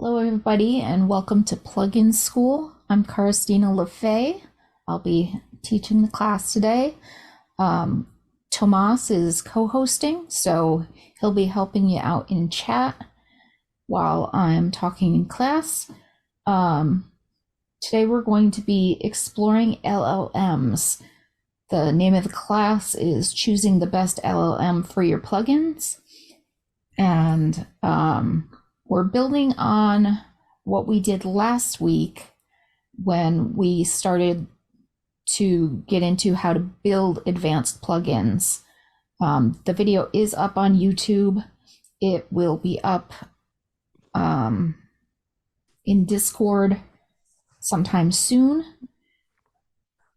Hello, everybody, and welcome to Plugin School. I'm Karistina LaFay. I'll be teaching the class today. Tomas is co-hosting, so he'll be helping you out in chat while I'm talking in class. Today we're going to be exploring LLMs. The name of the class is Choosing the Best LLM for Your Plugins. And we're building on what we did last week when we started to get into how to build advanced plugins. The video is up on YouTube. It will be up in Discord sometime soon.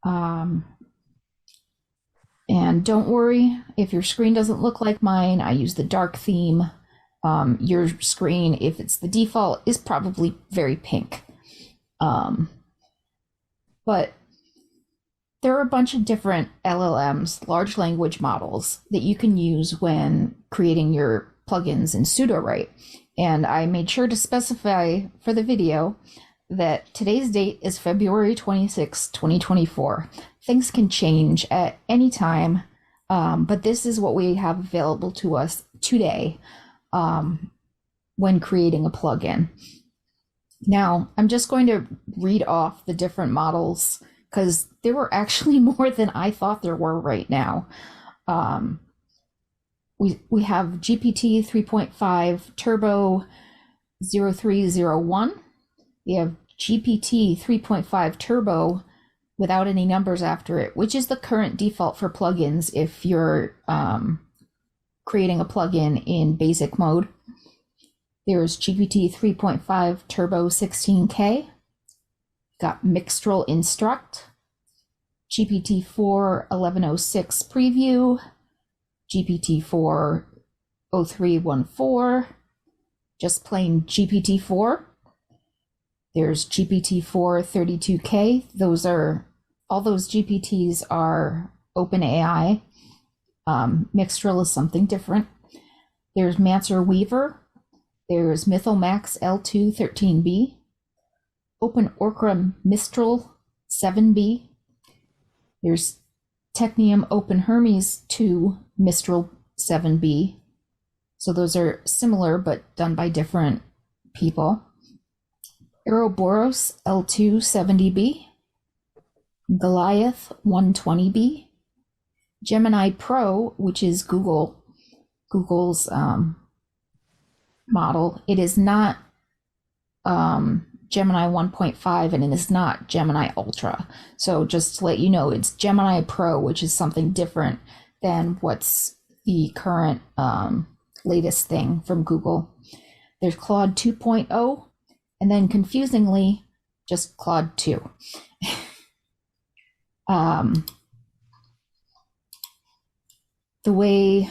And don't worry if your screen doesn't look like mine. I use the dark theme. Your screen, if it's the default, is probably very pink. But there are a bunch of different LLMs, large language models, that you can use when creating your plugins in Sudowrite. And I made sure to specify for the video that today's date is February 26, 2024. Things can change at any time, but this is what we have available to us today. When creating a plugin. Now, I'm just going to read off the different models because there were actually more than I thought there were right now. We have GPT 3.5 Turbo 0301. We have GPT 3.5 Turbo without any numbers after it, which is the current default for plugins if you're creating a plugin in basic mode. There's GPT 3.5 Turbo 16K. Got Mixtral Instruct, GPT-4 1106 Preview, GPT-4 0314, just plain GPT-4. There's GPT-4 32K. All those GPTs are OpenAI. Mixtral is something different. There's Mancer Weaver. There's Mythomax L2 13B. Open Orca Mistral 7B. There's Teknium Open Hermes 2 Mistral 7B. So those are similar but done by different people. Ouroboros L2 70B. Goliath 120B. Gemini Pro, which is Google's model. It is not Gemini 1.5 and it is not Gemini Ultra. So just to let you know, it's Gemini Pro, which is something different than what's the current latest thing from Google. There's Claude 2.0 and then confusingly just Claude 2. The way,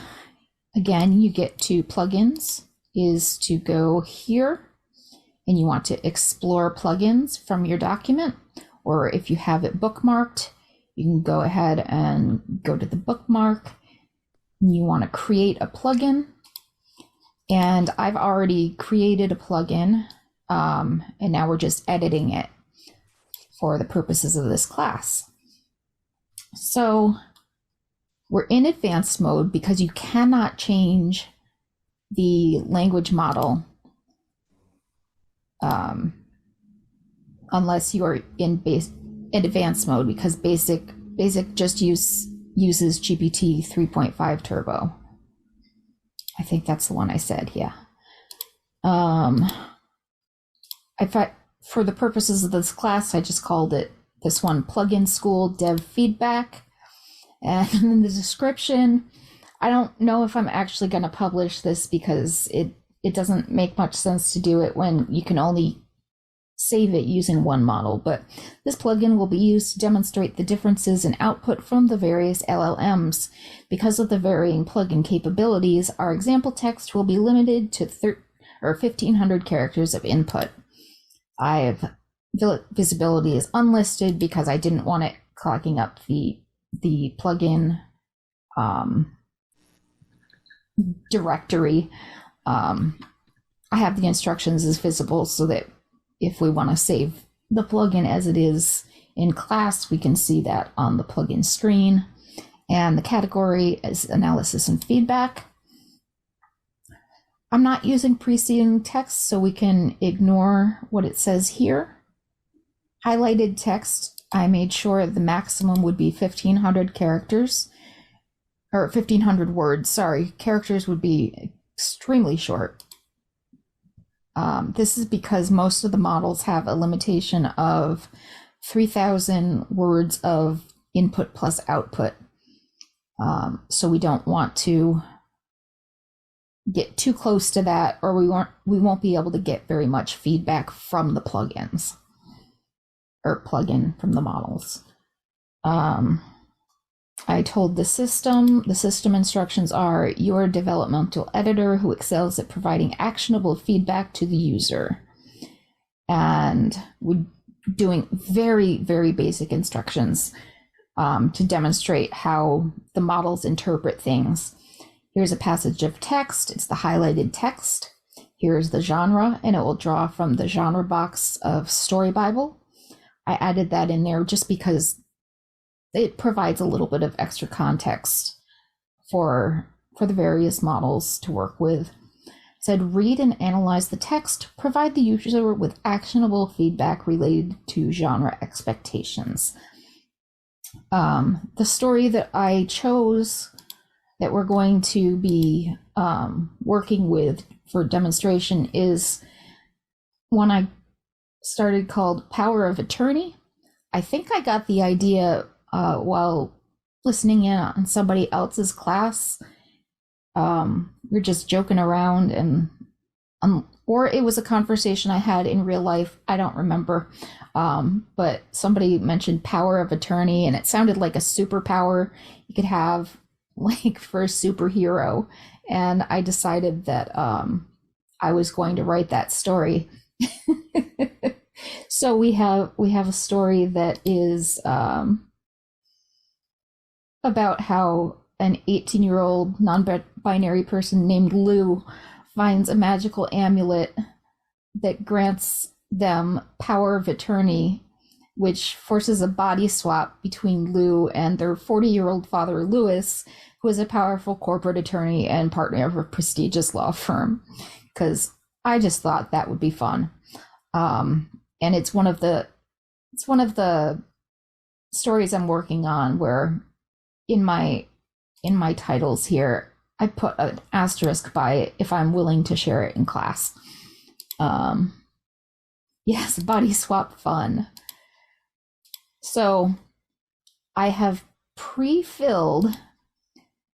again, you get to plugins is to go here and you want to explore plugins from your document, or if you have it bookmarked, you can go ahead and go to the bookmark and you want to create a plugin. And I've already created a plugin and now we're just editing it for the purposes of this class. So we're in advanced mode because you cannot change the language model unless you are in advanced mode, because basic just uses GPT 3.5 Turbo. I think that's the one I said, yeah. For the purposes of this class, I just called it this one Plugin School Dev Feedback. And in the description, I don't know if I'm actually going to publish this because it doesn't make much sense to do it when you can only save it using one model. But this plugin will be used to demonstrate the differences in output from the various LLMs. Because of the varying plugin capabilities, our example text will be limited to 1,500 characters of input. Visibility is unlisted because I didn't want it clogging up the plugin directory. I have the instructions as visible so that if we want to save the plugin as it is in class, we can see that on the plugin screen. And the category is analysis and feedback. I'm not using preceding text, so we can ignore what it says here. Highlighted text, I made sure the maximum would be 1,500 characters, or 1,500 words, sorry. Characters would be extremely short. This is because most of the models have a limitation of 3,000 words of input plus output. So we don't want to get too close to that, or we won't be able to get very much feedback from the plugins or plugin from the models. I told the system instructions are your developmental editor who excels at providing actionable feedback to the user. And we're doing very, very basic instructions to demonstrate how the models interpret things. Here's a passage of text. It's the highlighted text. Here's the genre, and it will draw from the genre box of Story Bible. I added that in there just because it provides a little bit of extra context for the various models to work with. It said, read and analyze the text, provide the user with actionable feedback related to genre expectations. The story that I chose that we're going to be working with for demonstration is one I started called Power of Attorney. I think I got the idea while listening in on somebody else's class. We're just joking around, and or it was a conversation I had in real life. I don't remember. But somebody mentioned power of attorney, and it sounded like a superpower you could have, like, for a superhero. And I decided that I was going to write that story. So we have a story that is about how an 18-year-old non-binary person named Lou finds a magical amulet that grants them power of attorney, which forces a body swap between Lou and their 40-year-old father, Louis, who is a powerful corporate attorney and partner of a prestigious law firm. Because I just thought that would be fun. And it's one of the stories I'm working on where in my titles here I put an asterisk by it if I'm willing to share it in class. Yes, body swap fun. So I have pre-filled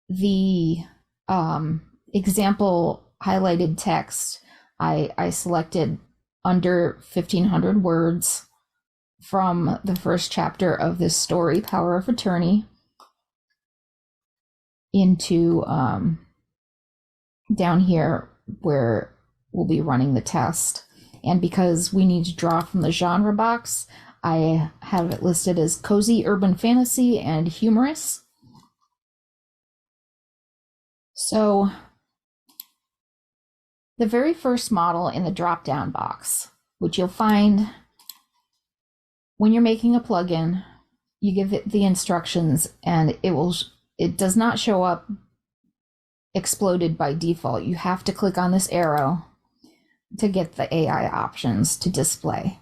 the example highlighted text. I selected under 1,500 words from the first chapter of this story, Power of Attorney, into down here where we'll be running the test. And because we need to draw from the genre box, I have it listed as cozy urban fantasy and humorous. So the very first model in the drop-down box, which you'll find when you're making a plugin, you give it the instructions and it does not show up exploded by default. You have to click on this arrow to get the AI options to display.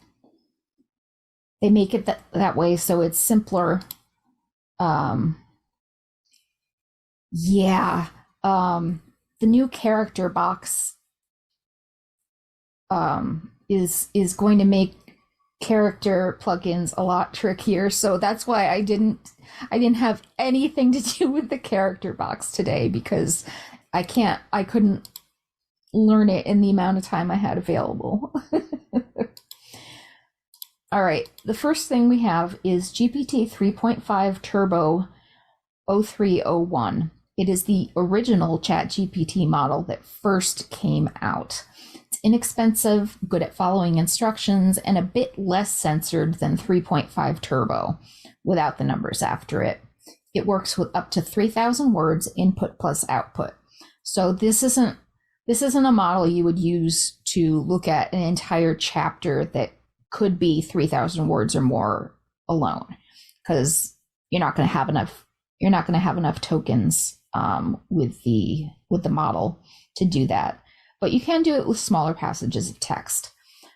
They make it that way so it's simpler. The new character box is going to make character plugins a lot trickier, so that's why I didn't have anything to do with the character box today, because I couldn't learn it in the amount of time I had available. All right, the first thing we have is GPT-3.5 Turbo 0301. It is the original ChatGPT model that first came out. It's inexpensive, good at following instructions, and a bit less censored than 3.5 Turbo without the numbers after it. It works with up to 3,000 words input plus output. So this isn't a model you would use to look at an entire chapter that could be 3,000 words or more alone, because you're not going to have enough tokens with the model to do that. But you can do it with smaller passages of text.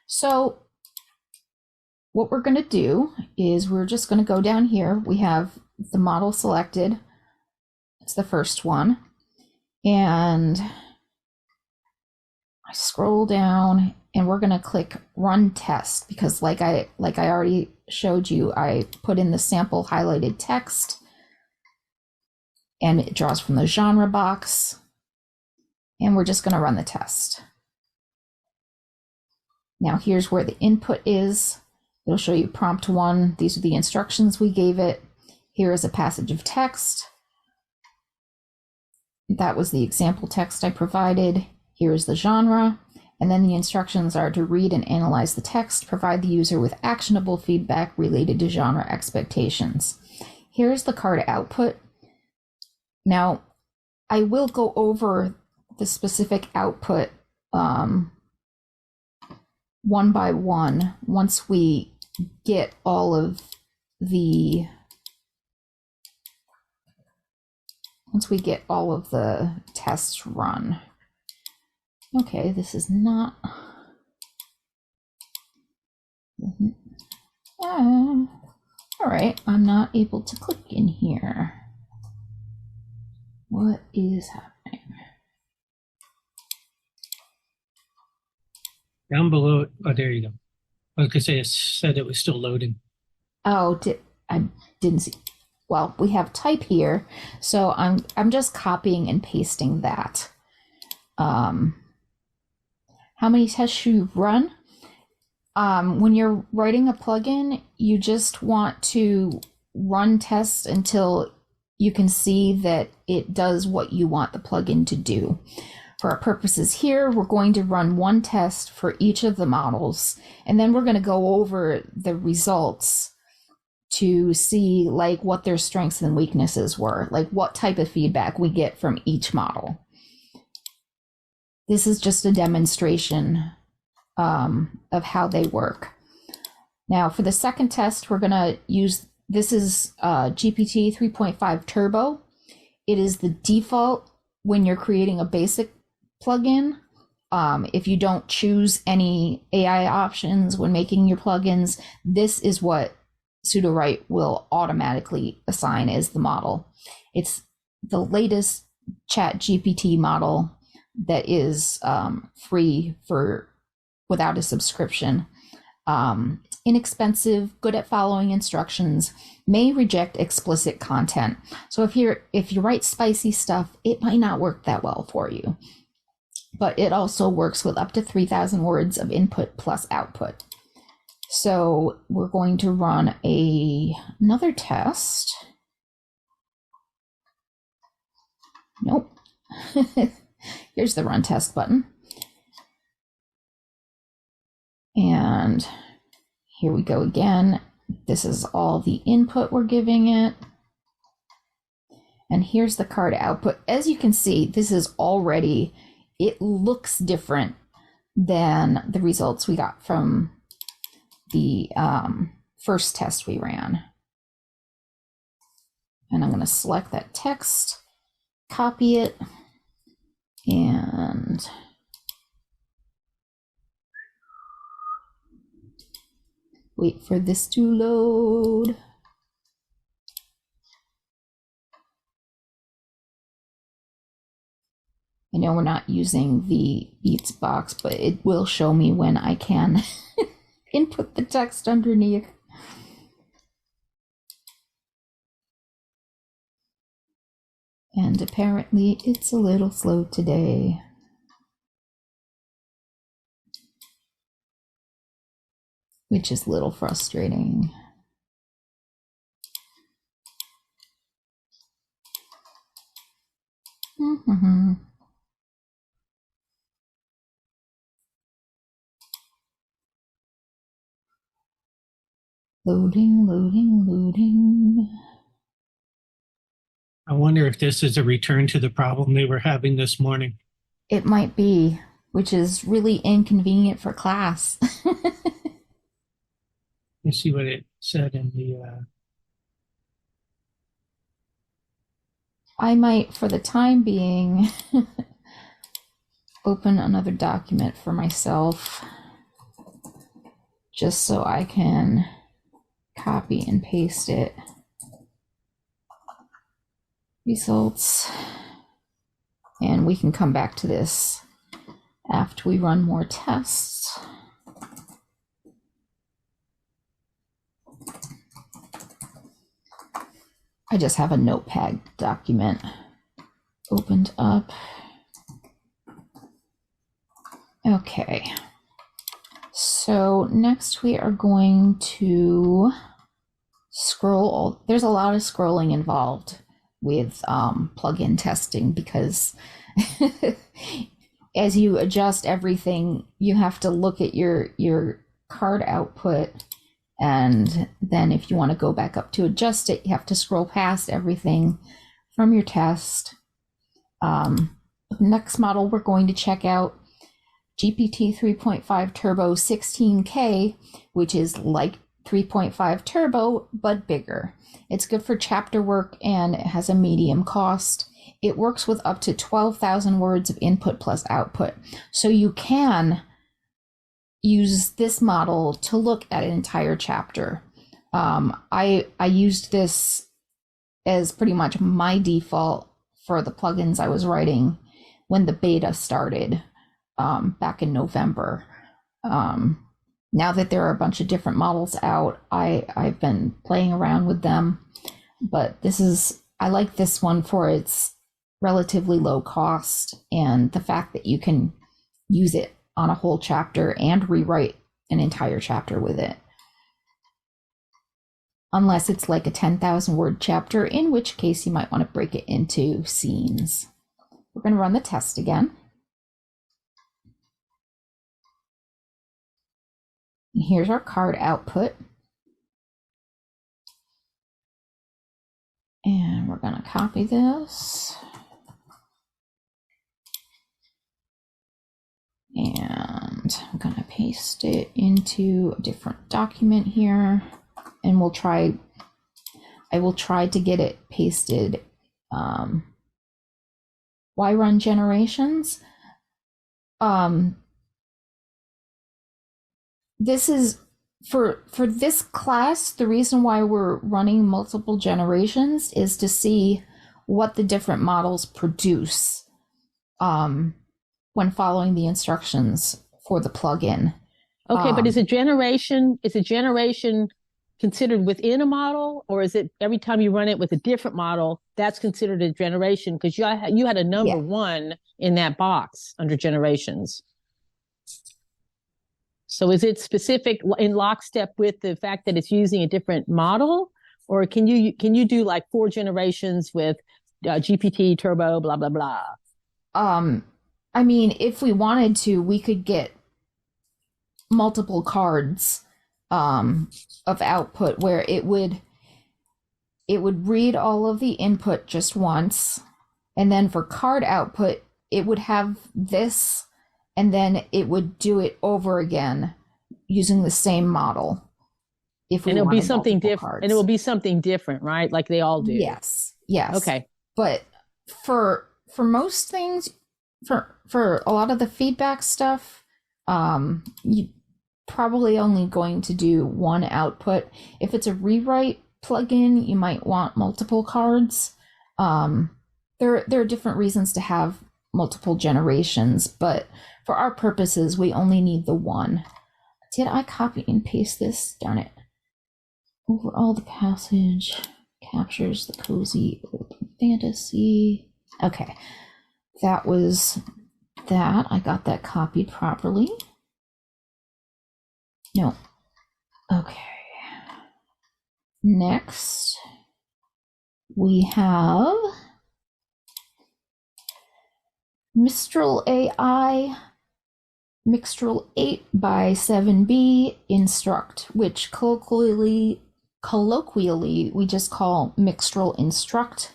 So what we're going to do is we're just going to go down here. We have the model selected. It's the first one. And I scroll down and we're going to click run test, because like I already showed you, I put in the sample highlighted text and it draws from the genre box, and we're just going to run the test. Now here's where the input is. It'll show you prompt 1. These are the instructions we gave it. Here is a passage of text. That was the example text I provided. Here is the genre. And then the instructions are to read and analyze the text, provide the user with actionable feedback related to genre expectations. Here's the card output. Now, I will go over the specific output one by one once we get all of the tests run. Okay, this is not. All right, I'm not able to click in here. What is happening? Down below. Oh, there you go. I was going to say it said it was still loading. Oh, I didn't see. Well, we have type here, so I'm just copying and pasting that. How many tests should you run? When you're writing a plugin, you just want to run tests until you can see that it does what you want the plugin to do. For our purposes here, we're going to run one test for each of the models, and then we're going to go over the results to see like what their strengths and weaknesses were, like what type of feedback we get from each model. This is just a demonstration of how they work. Now for the second test, we're going to use, this is GPT 3.5 Turbo. It is the default when you're creating a basic plugin. If you don't choose any AI options when making your plugins, this is what Sudowrite will automatically assign as the model. It's the latest Chat GPT model that is free without a subscription. Inexpensive, good at following instructions, may reject explicit content. So if you write spicy stuff, it might not work that well for you. But it also works with up to 3,000 words of input plus output. So we're going to run another test. Nope. Here's the run test button. And here we go again. This is all the input we're giving it. And here's the card output. As you can see, this is already, it looks different than the results we got from the first test we ran. And I'm going to select that text, copy it, and wait for this to load. I know we're not using the Beats box, but it will show me when I can input the text underneath. And apparently it's a little slow today. Which is a little frustrating. Mm-hmm. Loading, loading, loading. I wonder if this is a return to the problem they were having this morning. It might be. which is really inconvenient for class. Let's see what it said in the. I might, for the time being, open another document for myself just so I can copy and paste it. Results. And we can come back to this after we run more tests. I just have a notepad document opened up. Okay. So next we are going to scroll. There's a lot of scrolling involved with plugin testing because as you adjust everything, you have to look at your card output, and then if you want to go back up to adjust it, you have to scroll past everything from your test. Next model we're going to check out GPT 3.5 Turbo 16K, which is like 3.5 Turbo, but bigger. It's good for chapter work and it has a medium cost. It works with up to 12,000 words of input plus output. So you can use this model to look at an entire chapter. I used this as pretty much my default for the plugins I was writing when the beta started back in November. Now that there are a bunch of different models out, I've been playing around with them, but I like this one for its relatively low cost and the fact that you can use it on a whole chapter and rewrite an entire chapter with it. Unless it's like a 10,000 word chapter, in which case you might want to break it into scenes. We're going to run the test again. Here's our card output. And we're going to copy this. And I'm going to paste it into a different document here. And I will try to get it pasted. Why run generations? This is for this class, the reason why we're running multiple generations is to see what the different models produce when following the instructions for the plugin. Okay, but is a generation considered within a model, or is it every time you run it with a different model, that's considered a generation? Because you had a number one in that box under generations. So is it specific in lockstep with the fact that it's using a different model, or can you do like 4 generations with GPT Turbo, blah blah blah? I mean, if we wanted to, we could get multiple cards of output where it would read all of the input just once, and then for card output it would have this, and then it would do it over again using the same model. If we and it'll be wanted something multiple different, cards. and it will be something different, right? Like they all do. Yes. Okay. But for most things, for a lot of the feedback stuff, you probably only going to do one output. If it's a rewrite plugin, you might want multiple cards. There are different reasons to have multiple generations, but for our purposes, we only need the one. Did I copy and paste this? Darn it. Overall, the passage captures the cozy open fantasy. Okay, that was that. I got that copied properly. No. Okay. Next, we have Mistral AI, Mixtral 8x7b Instruct, which colloquially we just call Mixtral Instruct.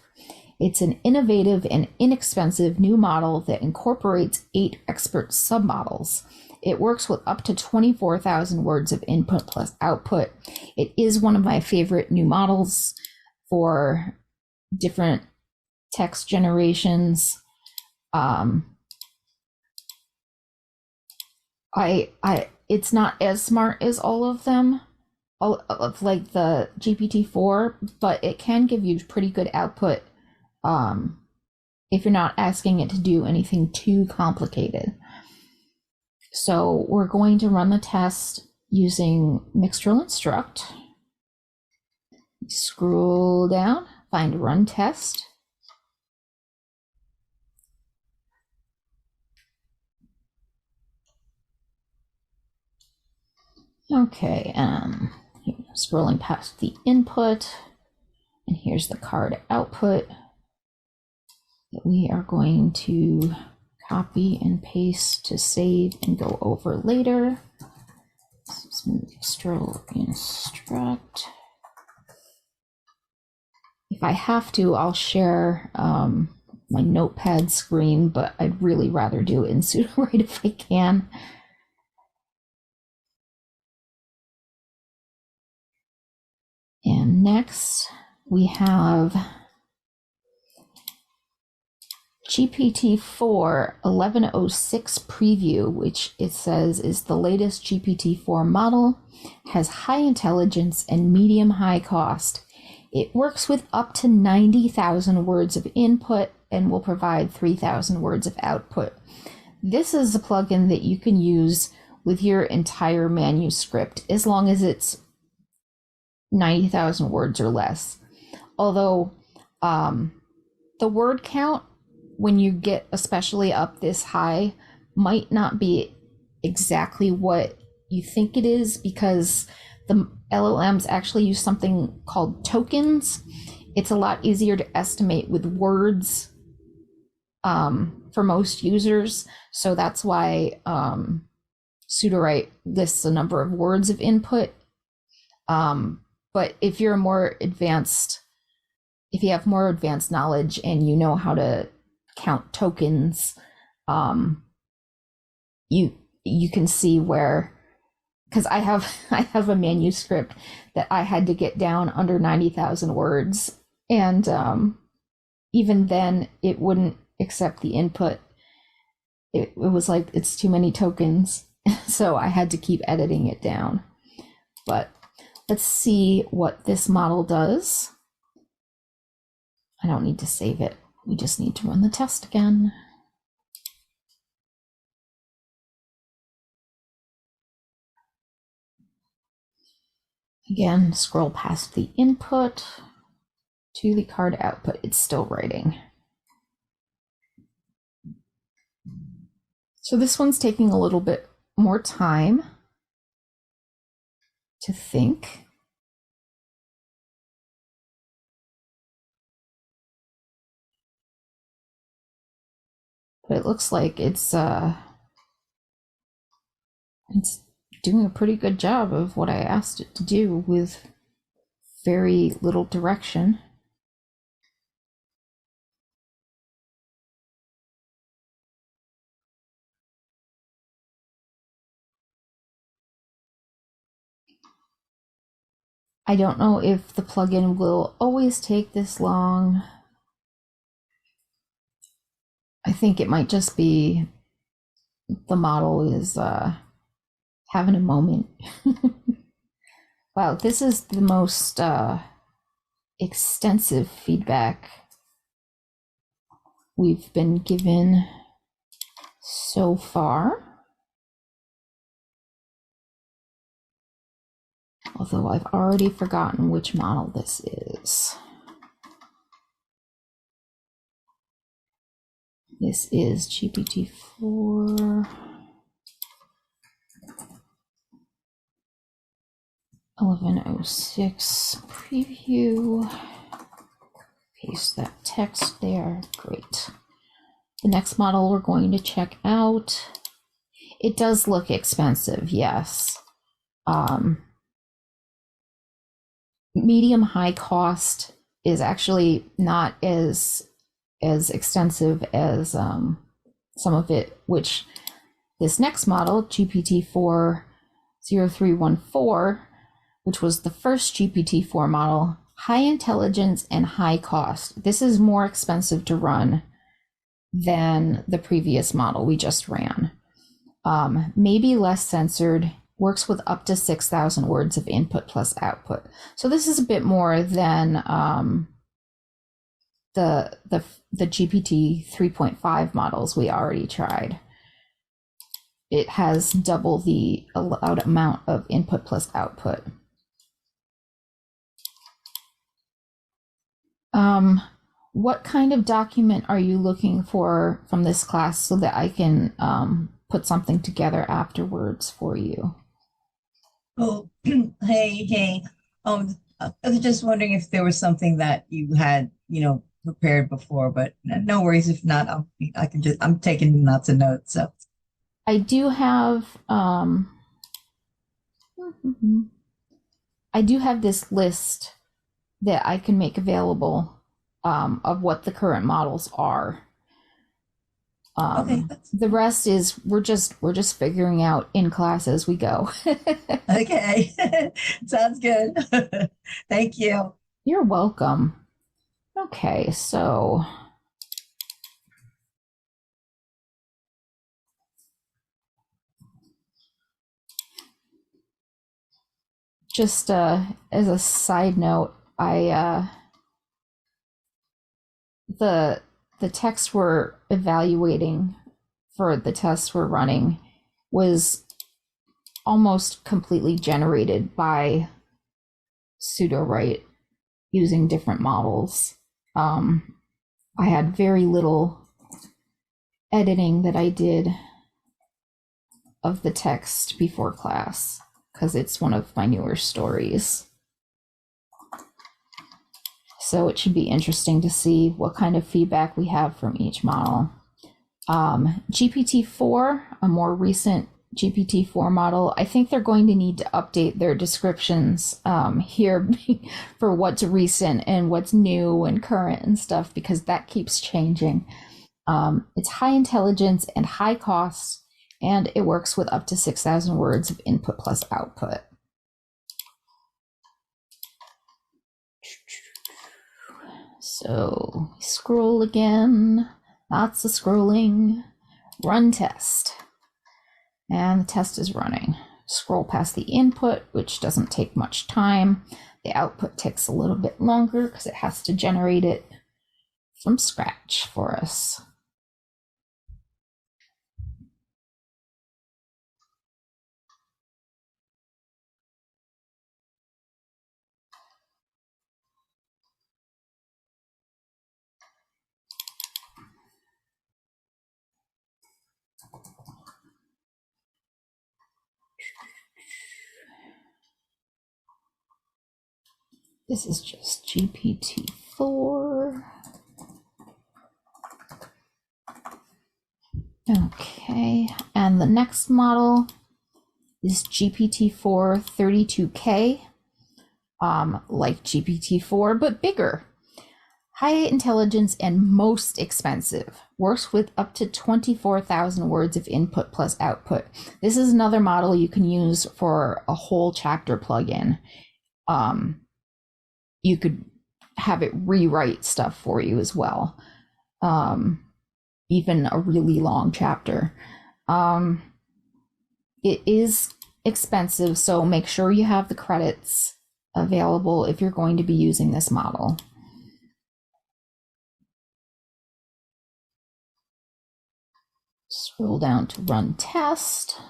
It's an innovative and inexpensive new model that incorporates 8 expert submodels. It works with up to 24,000 words of input plus output. It is one of my favorite new models for different text generations. It's not as smart as all of them, all of like the GPT-4, but it can give you pretty good output if you're not asking it to do anything too complicated. So we're going to run the test using Mixtral Instruct. Scroll down, find Run Test. Okay, scrolling past the input, and here's the card output that we are going to copy and paste to save and go over later. Mixtral Instruct. If I have to, I'll share my notepad screen, but I'd really rather do it in Sudowrite if I can. And next we have GPT-4 1106 preview, which it says is the latest GPT-4 model, has high intelligence and medium high cost. It works with up to 90,000 words of input and will provide 3,000 words of output. This is a plugin that you can use with your entire manuscript as long as it's 90,000 words or less. Although the word count, when you get especially up this high, might not be exactly what you think it is, because the LLMs actually use something called tokens. It's a lot easier to estimate with words for most users. So that's why Sudowrite lists a number of words of input. But if you're more advanced, if you have more advanced knowledge and you know how to count tokens, you can see where, because I have a manuscript that I had to get down under 90,000 words, and even then it wouldn't accept the input. It was like, it's too many tokens, so I had to keep editing it down. But let's see what this model does. I don't need to save it. We just need to run the test again. Again, scroll past the input to the card output. It's still writing. So this one's taking a little bit more time to think. But it looks like it's doing a pretty good job of what I asked it to do with very little direction. I don't know if the plugin will always take this long. I think it might just be the model is having a moment. Wow, this is the most extensive feedback we've been given so far. Although I've already forgotten which model this is. This is GPT-4 1106 preview. Paste that text there. Great. The next model we're going to check out. It does look expensive, yes. Medium high cost is actually not as extensive as some of it, which this next model, GPT-4.0.3.1.4, which was the first GPT-4 model, high intelligence and high cost. This is more expensive to run than the previous model we just ran. Maybe less censored, works with up to 6,000 words of input plus output. So this is a bit more than the GPT 3.5 models we already tried. It has double the allowed amount of input plus output. What kind of document are you looking for from this class so that I can put something together afterwards for you? Oh, hey. I was just wondering if there was something that you had, prepared before, but no worries. If not, I'm taking lots of notes. So I do have, I do have this list that I can make available of what the current models are. Okay. The rest is we're just figuring out in class as we go. Okay. Sounds good. Thank you. You're welcome. Okay, so just as a side note, the text we're evaluating for the tests we're running was almost completely generated by Sudowrite using different models. I had very little editing that I did of the text before class because it's one of my newer stories. So it should be interesting to see what kind of feedback we have from each model. GPT-4, a more recent GPT-4 model, I think they're going to need to update their descriptions here for what's recent and what's new and current and stuff, because that keeps changing. It's high intelligence and high cost, and it works with up to 6,000 words of input plus output. So scroll again, lots of scrolling, run test. And the test is running. Scroll past the input, which doesn't take much time. The output takes a little bit longer because it has to generate it from scratch for us. This is just GPT-4. Okay, and the next model is GPT-4 32K, like GPT-4, but bigger. High intelligence and most expensive. Works with up to 24,000 words of input plus output. This is another model you can use for a whole chapter plugin. You could have it rewrite stuff for you as well. Even a really long chapter. It is expensive, so make sure you have the credits available if you're going to be using this model. Scroll down to run test.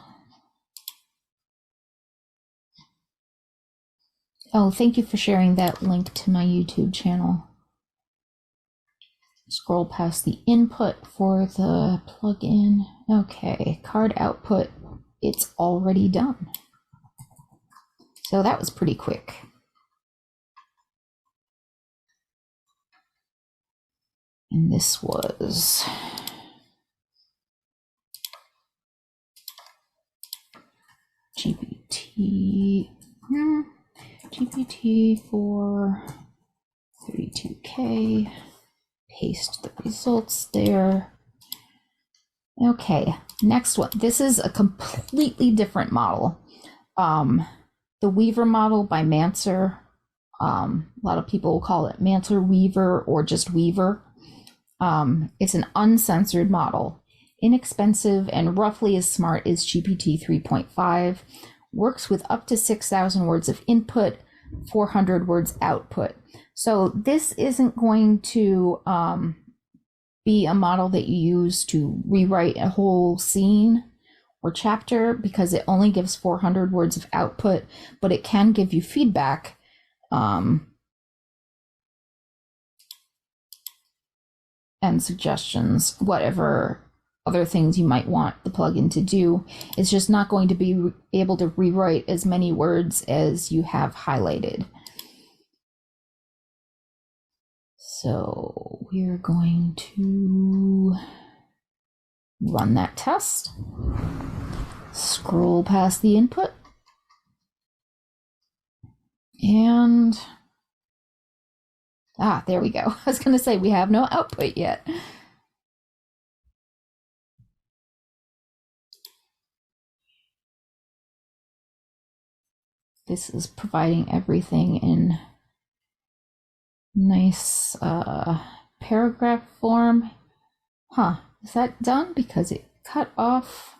Oh, thank you for sharing that link to my YouTube channel. Scroll past the input for the plugin. Okay, card output, it's already done. So that was pretty quick. And this was GPT-4 32K. 32K, paste the results there. Okay, next one. This is a completely different model. The Weaver model by Mancer. A lot of people call it Mancer Weaver or just Weaver. It's an uncensored model, inexpensive and roughly as smart as GPT-3.5, works with up to 6,000 words of input, 400 words output. So this isn't going to be a model that you use to rewrite a whole scene or chapter, because it only gives 400 words of output, but it can give you feedback. And suggestions, whatever other things you might want the plugin to do. It's just not going to be able to rewrite as many words as you have highlighted. So we're going to run that test. Scroll past the input. And there we go. I was going to say we have no output yet. This is providing everything in nice paragraph form. Is that done? Because it cut off.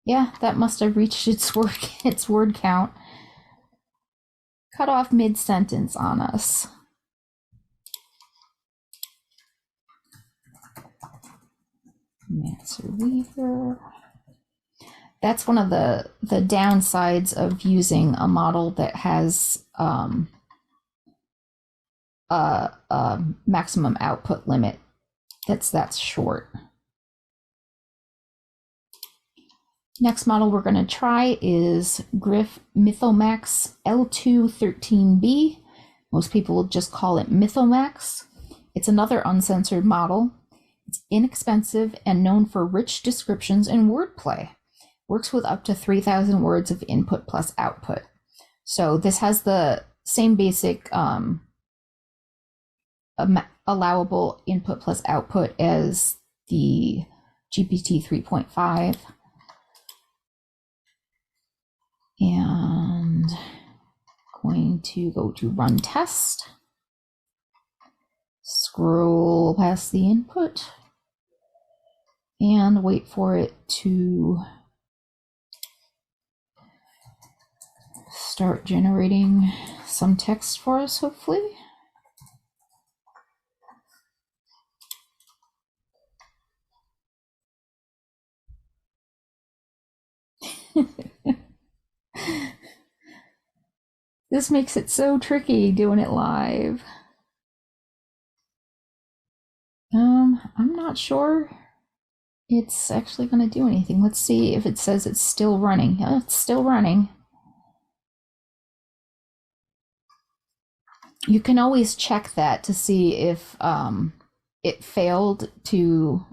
Yeah, that must have reached its word count. Cut off mid-sentence on us. Mancer Weaver. That's one of the downsides of using a model that has a maximum output limit that's short. Next model we're going to try is Griff Mythomax L213B. Most people will just call it Mythomax. It's another uncensored model. It's inexpensive and known for rich descriptions and wordplay. Works with up to 3,000 words of input plus output. So this has the same basic allowable input plus output as the GPT 3.5. And going to go to run test. Scroll past the input and wait for it to start generating some text for us, hopefully. This makes it so tricky doing it live. I'm not sure it's actually going to do anything. Let's see if it says it's still running. Yeah, it's still running. You can always check that to see if it failed to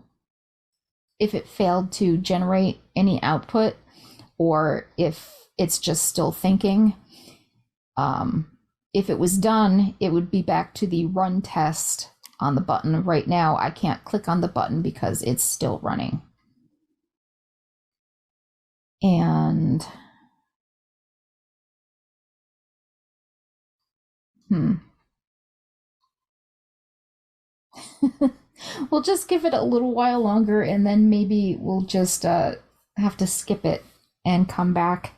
generate any output, or if it's just still thinking. If it was done, it would be back to the run test on the button. Right now, I can't click on the button because it's still running. And we'll just give it a little while longer, and then maybe we'll just have to skip it and come back.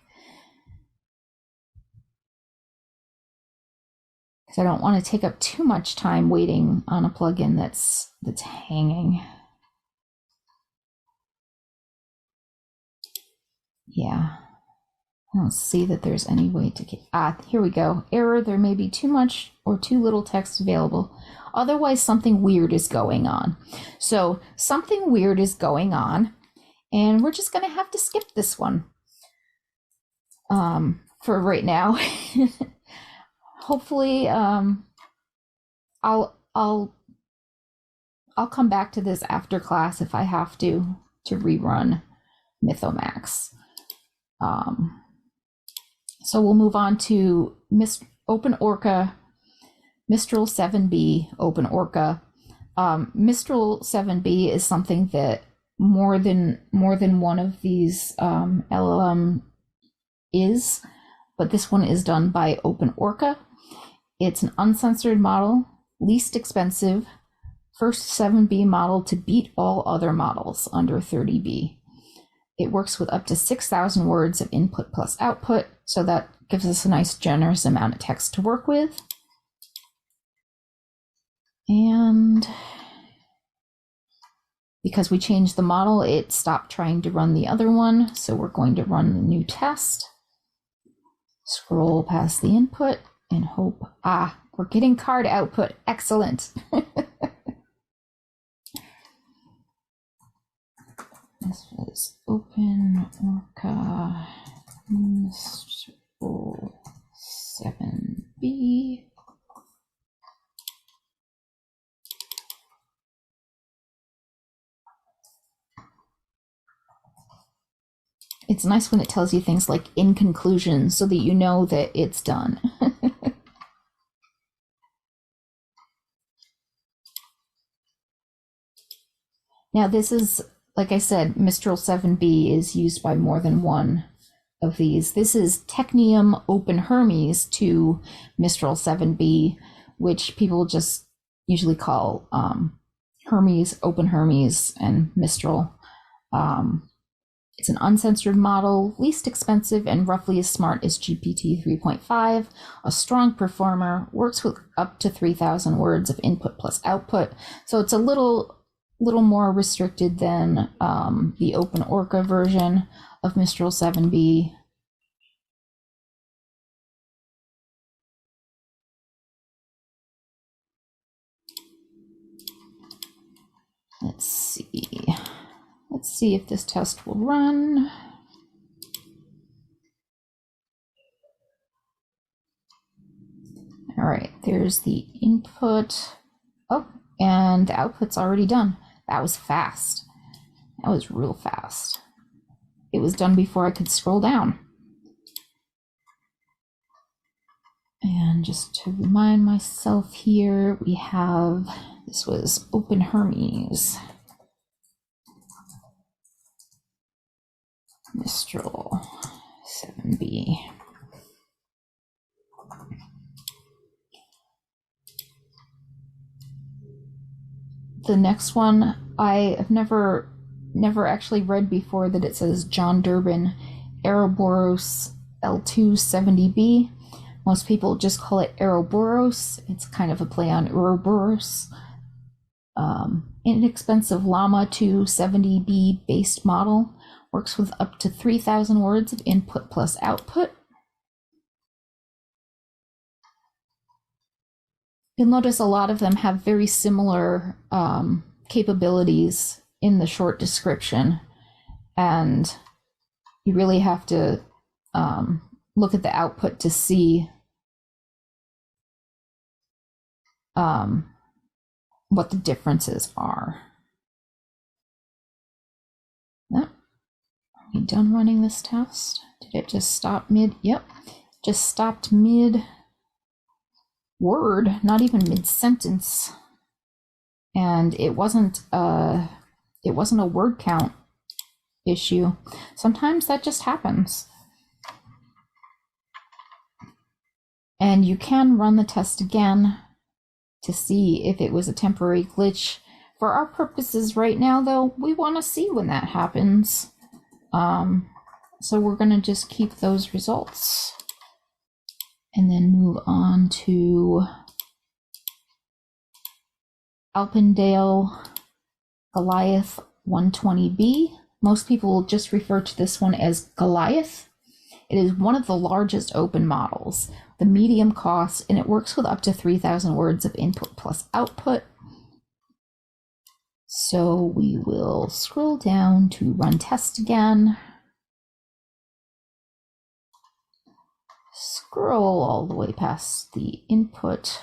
Because I don't want to take up too much time waiting on a plugin that's hanging. Yeah. I don't see that there's any way to get... here we go. Error, there may be too much or too little text available. Otherwise, something weird is going on. So something weird is going on, and we're just going to have to skip this one for right now. Hopefully, I'll come back to this after class if I have to rerun Mythomax. So we'll move on to Open Orca Mistral 7B, Open Orca. Mistral 7B is something that more than one of these LLM is, but this one is done by Open Orca. It's an uncensored model, least expensive, first 7B model to beat all other models under 30B. It works with up to 6,000 words of input plus output, so that gives us a nice generous amount of text to work with. And because we changed the model, it stopped trying to run the other one, so we're going to run the new test. Scroll past the input and hope. We're getting card output. Excellent. This was Open Orca Mistral 7B. It's nice when it tells you things like in conclusion so that you know that it's done. Now this is, like I said, Mistral 7B is used by more than one of these. This is Teknium Open Hermes to Mistral 7B, which people just usually call Hermes, Open Hermes, and Mistral. It's an uncensored model, least expensive, and roughly as smart as GPT-3.5, a strong performer, works with up to 3,000 words of input plus output. So it's a little more restricted than the Open Orca version of Mistral 7B. Let's see. Let's see if this test will run. All right, there's the input. Oh, and the output's already done. That was fast. That was real fast. It was done before I could scroll down. And just to remind myself here, we have, this was Open Hermes. Mistral 7B. The next one, I have never actually read before that it says John Durbin Ouroboros L270B. Most people just call it Ouroboros. It's kind of a play on Ouroboros. Inexpensive Llama 270B based model. Works with up to 3,000 words of input plus output. You'll notice a lot of them have very similar capabilities in the short description, and you really have to look at the output to see what the differences are. Yep. Are we done running this test? Did it just stop mid? Yep, just stopped mid word, not even mid sentence, and it wasn't a word count issue. Sometimes that just happens. And you can run the test again to see if it was a temporary glitch. For our purposes right now, though, we want to see when that happens. So we're going to just keep those results and then move on to Alpendale Goliath 120B. Most people will just refer to this one as Goliath. It is one of the largest open models, the medium cost, and it works with up to 3,000 words of input plus output. So we will scroll down to run test again. Scroll all the way past the input.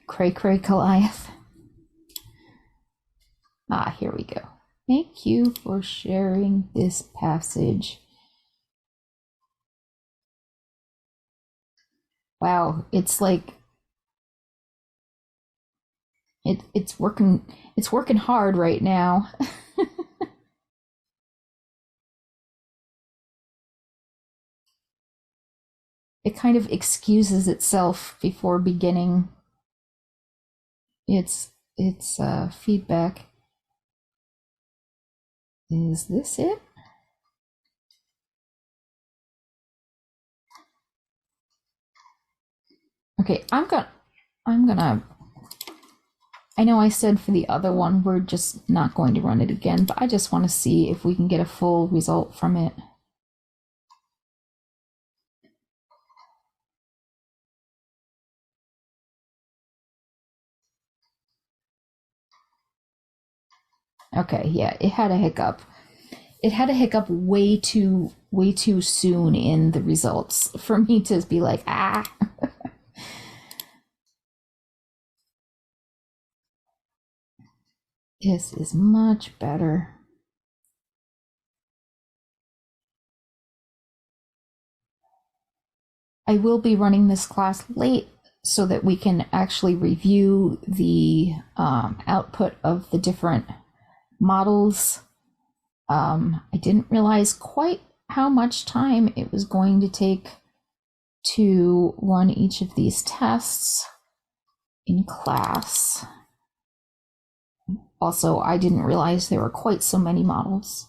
Cray cray Goliath. Here we go. Thank you for sharing this passage. Wow, it's like it's working hard right now. It kind of excuses itself before beginning its feedback. Is this it? Okay, I'm gonna I know I said for the other one we're just not going to run it again, but I just want to see if we can get a full result from it. Okay, yeah, it had a hiccup. It had a hiccup way too soon in the results for me to be like, ah. This is much better. I will be running this class late so that we can actually review the output of the different models. I didn't realize quite how much time it was going to take to run each of these tests in class. Also, I didn't realize there were quite so many models.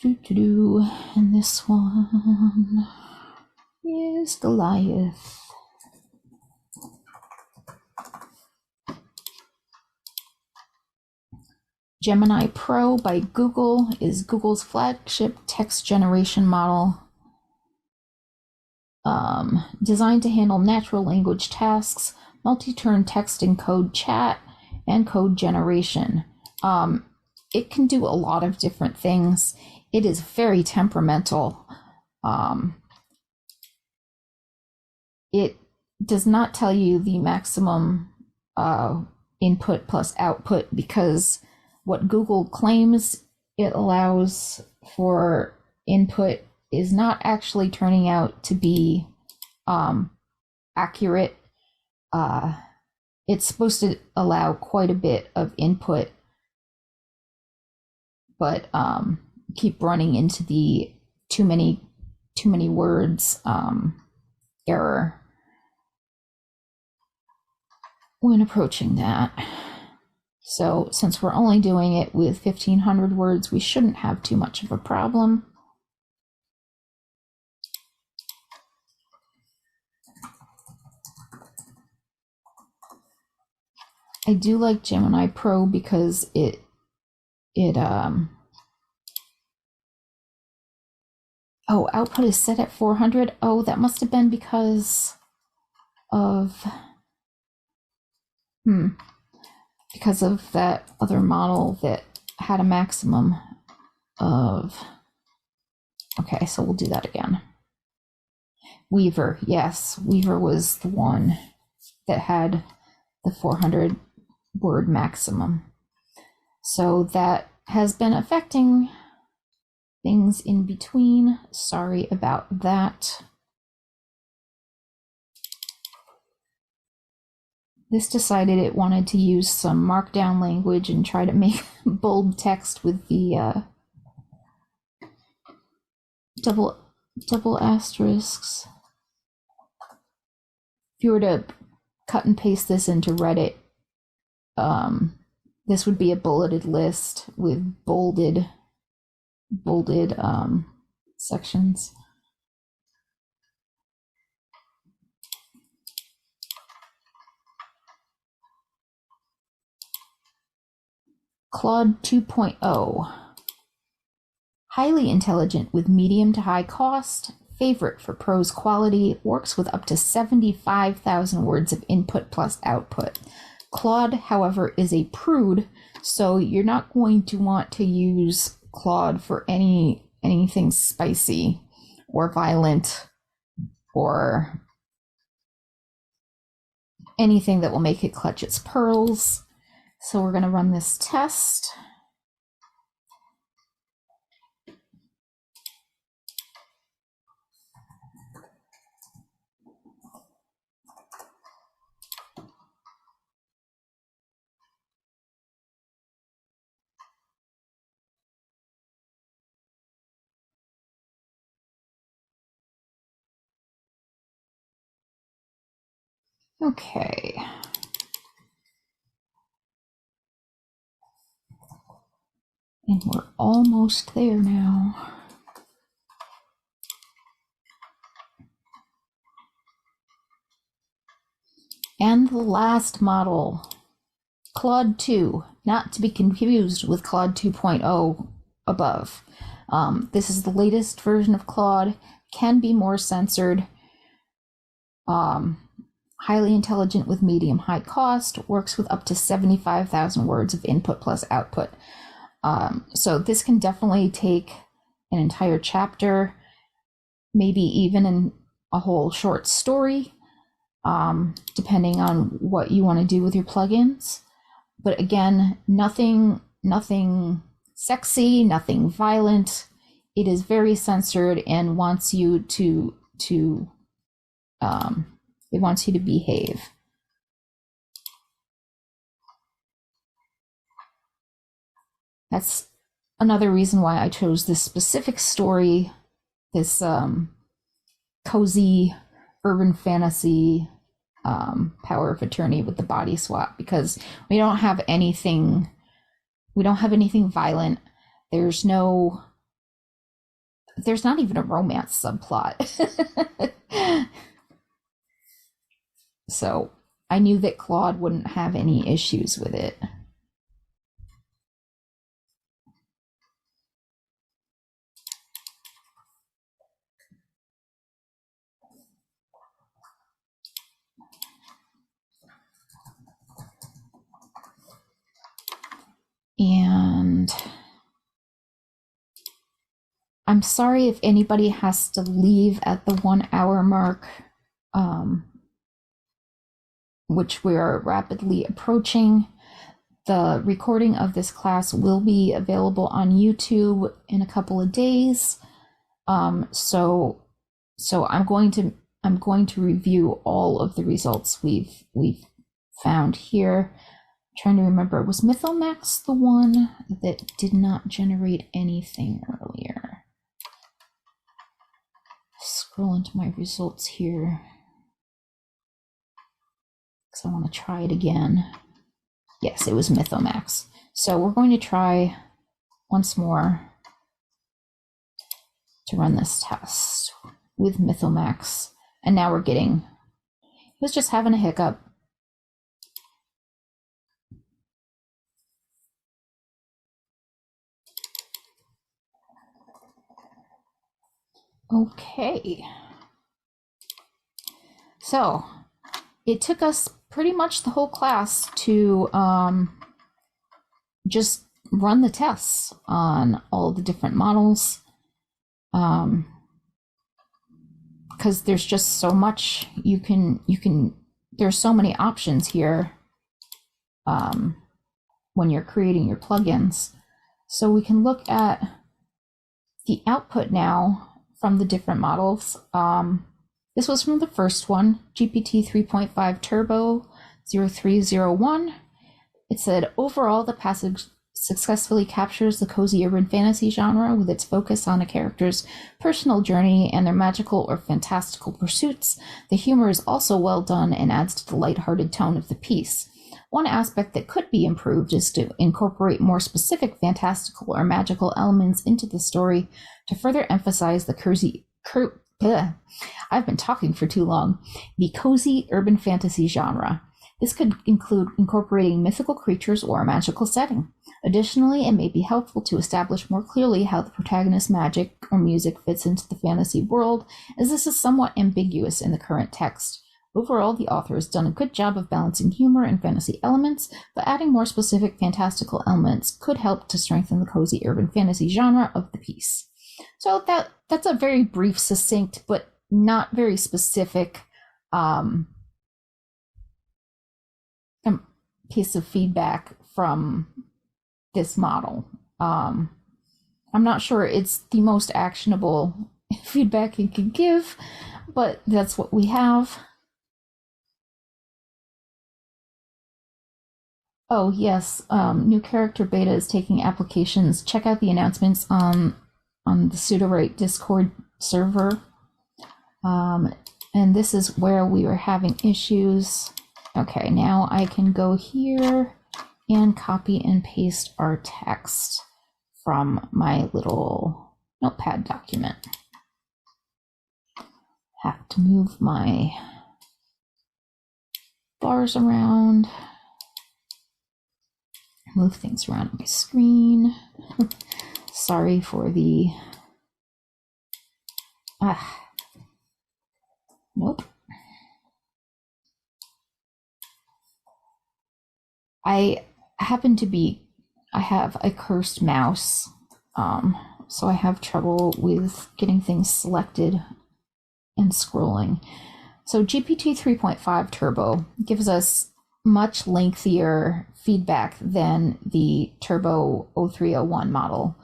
And this one is Goliath. Gemini Pro by Google is Google's flagship text generation model, designed to handle natural language tasks, multi-turn text and code chat, and code generation. It can do a lot of different things. It is very temperamental. It does not tell you the maximum input plus output, because what Google claims it allows for input is not actually turning out to be accurate. It's supposed to allow quite a bit of input, but keep running into the too many words error when approaching that. So since we're only doing it with 1,500 words, we shouldn't have too much of a problem. I do like Gemini Pro because it oh, output is set at 400. Oh, that must have been because of because of that other model that had a maximum of. Okay, so we'll do that again. Weaver, yes, Weaver was the one that had the 400 word maximum. So that has been affecting things in between. Sorry about that. This decided it wanted to use some markdown language and try to make bold text with the double asterisks. If you were to cut and paste this into Reddit, this would be a bulleted list with bolded sections. Claude 2.0. Highly intelligent with medium to high cost, favorite for prose quality, works with up to 75,000 words of input plus output. Claude, however, is a prude, so you're not going to want to use Claude for anything spicy or violent or anything that will make it clutch its pearls. So we're going to run this test. Okay. And we're almost there now. And the last model, Claude 2, not to be confused with Claude 2.0 above. This is the latest version of Claude, can be more censored, highly intelligent with medium high cost, works with up to 75,000 words of input plus output. So this can definitely take an entire chapter, maybe even in a whole short story, depending on what you want to do with your plugins. But again, nothing sexy, nothing violent. It is very censored and wants you to it wants you to behave. That's another reason why I chose this specific story, this cozy urban fantasy power of attorney with the body swap, because we don't have anything violent. There's not even a romance subplot. So I knew that Claude wouldn't have any issues with it. And I'm sorry if anybody has to leave at the 1 hour mark, which we are rapidly approaching. The recording of this class will be available on YouTube in a couple of days. So I'm going to review all of the results we've found here. Trying to remember, was Mythomax the one that did not generate anything earlier? Scroll into my results here because I want to try it again. Yes, it was Mythomax. So we're going to try once more to run this test with Mythomax. And now we're getting, it was just having a hiccup. Okay. So it took us pretty much the whole class to just run the tests on all the different models, because there's just so much you can there's so many options here when you're creating your plugins. So we can look at the output now from the different models. This was from the first one, GPT-3.5 Turbo 0301. It said, overall, the passage successfully captures the cozy urban fantasy genre with its focus on a character's personal journey and their magical or fantastical pursuits. The humor is also well done and adds to the lighthearted tone of the piece. One aspect that could be improved is to incorporate more specific fantastical or magical elements into the story to further emphasize the I've been talking for too long. The cozy urban fantasy genre. This could include incorporating mythical creatures or a magical setting. Additionally, it may be helpful to establish more clearly how the protagonist's magic or music fits into the fantasy world, as this is somewhat ambiguous in the current text. Overall, the author has done a good job of balancing humor and fantasy elements, but adding more specific fantastical elements could help to strengthen the cozy urban fantasy genre of the piece. So that's a very brief, succinct, but not very specific piece of feedback from this model. I'm not sure it's the most actionable feedback you can give, but that's what we have. Oh yes, new character beta is taking applications. Check out the announcements on the Sudowrite Discord server. And And this is where we were having issues. Okay, now I can go here and copy and paste our text from my little notepad document. Have to move my bars around, move things around on my screen. Sorry for the nope. I have a cursed mouse, so I have trouble with getting things selected and scrolling. So GPT 3.5 Turbo gives us much lengthier feedback than the Turbo 0301 model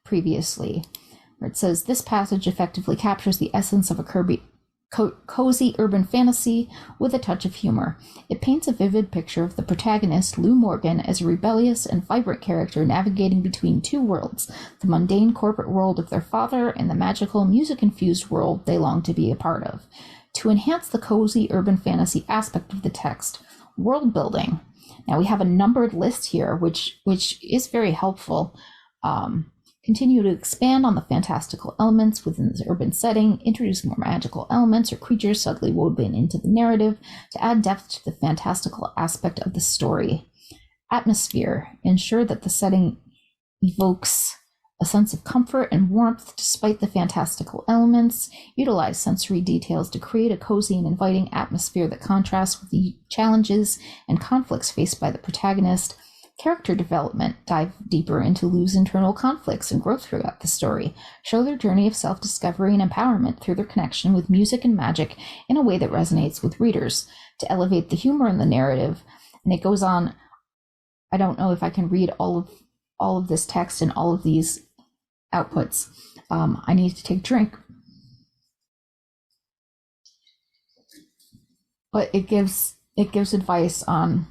previously, where it says this passage effectively captures the essence of a cozy urban fantasy with a touch of humor. It paints a vivid picture of the protagonist, Lou Morgan, as a rebellious and vibrant character navigating between two worlds, the mundane corporate world of their father and the magical, music-infused world they long to be a part of. To enhance the cozy urban fantasy aspect of the text, world building. Now we have a numbered list here, which is very helpful. Continue to expand on the fantastical elements within this urban setting, introduce more magical elements or creatures subtly woven into the narrative to add depth to the fantastical aspect of the story. Atmosphere. Ensure that the setting evokes a sense of comfort and warmth despite the fantastical elements. Utilize sensory details to create a cozy and inviting atmosphere that contrasts with the challenges and conflicts faced by the protagonist. Character development. Dive deeper into Lou's internal conflicts and growth throughout the story. Show their journey of self-discovery and empowerment through their connection with music and magic in a way that resonates with readers. To elevate the humor in the narrative. And it goes on. I don't know if I can read all of this text and all of these outputs. I need to take a drink. But it gives advice on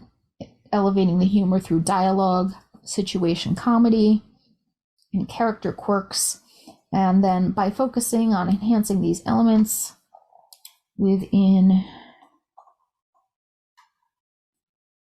elevating the humor through dialogue, situation comedy, and character quirks. And then by focusing on enhancing these elements within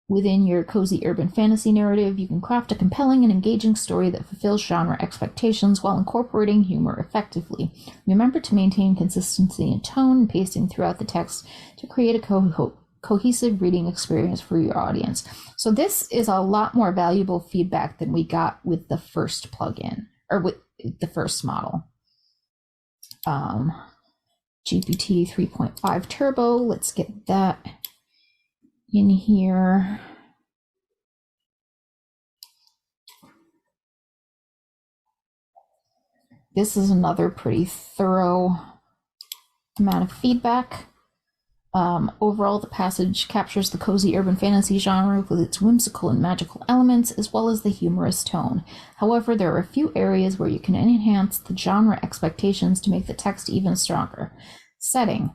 your cozy urban fantasy narrative, you can craft a compelling and engaging story that fulfills genre expectations while incorporating humor effectively. Remember to maintain consistency in tone and pacing throughout the text to create a cohesive reading experience for your audience. So this is a lot more valuable feedback than we got with the first plugin, or with the first model. GPT 3.5 Turbo, let's get that in here. This is another pretty thorough amount of feedback. Overall, the passage captures the cozy urban fantasy genre with its whimsical and magical elements, as well as the humorous tone. However, there are a few areas where you can enhance the genre expectations to make the text even stronger. Setting.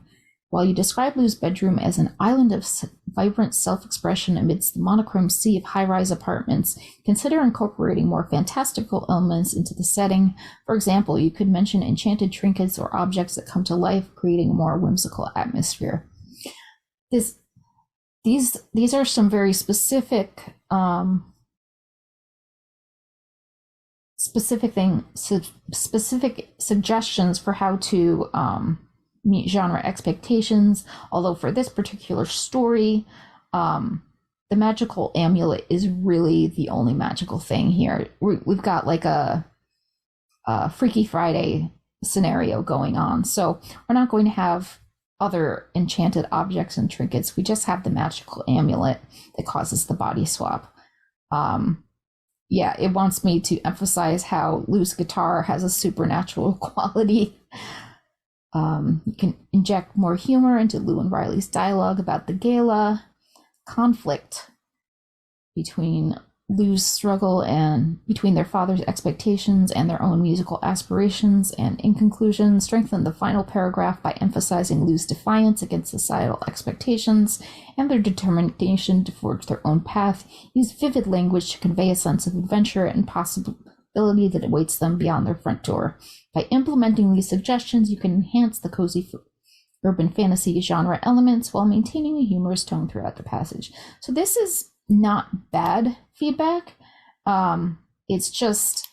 While you describe Lou's bedroom as an island of vibrant self-expression amidst the monochrome sea of high-rise apartments, consider incorporating more fantastical elements into the setting. For example, you could mention enchanted trinkets or objects that come to life, creating a more whimsical atmosphere. These are some very specific specific suggestions for how to meet genre expectations. Although for this particular story, the magical amulet is really the only magical thing here. We've got like a Freaky Friday scenario going on, so we're not going to have other enchanted objects and trinkets. We just have the magical amulet that causes the body swap. Yeah, it wants me to emphasize how Lou's guitar has a supernatural quality. You can inject more humor into Lou and Riley's dialogue about the gala, conflict between Lou's struggle and between their father's expectations and their own musical aspirations, and in conclusion, strengthen the final paragraph by emphasizing Lou's defiance against societal expectations and their determination to forge their own path. Use vivid language to convey a sense of adventure and possibility that awaits them beyond their front door. By implementing these suggestions, you can enhance the cozy urban fantasy genre elements while maintaining a humorous tone throughout the passage. So this is not bad feedback. It's just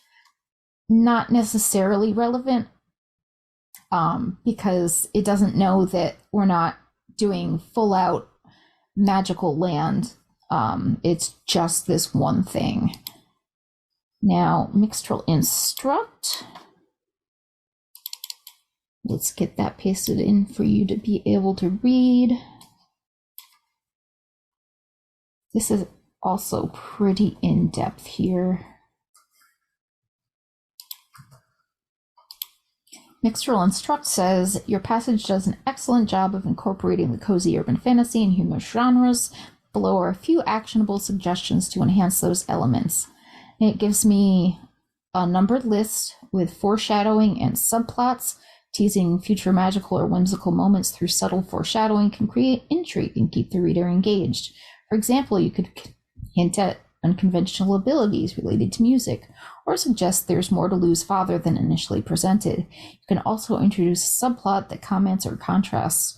not necessarily relevant because it doesn't know that we're not doing full out magical land. It's just this one thing. Now, Mixtral Instruct. Let's get that pasted in for you to be able to read. This is also pretty in-depth here. Mixtral Instruct says, your passage does an excellent job of incorporating the cozy urban fantasy and humor genres. Below are a few actionable suggestions to enhance those elements. And it gives me a numbered list with foreshadowing and subplots. Teasing future magical or whimsical moments through subtle foreshadowing can create intrigue and keep the reader engaged. For example, you could hint at unconventional abilities related to music, or suggest there's more to Lou's father than initially presented. You can also introduce a subplot that comments or contrasts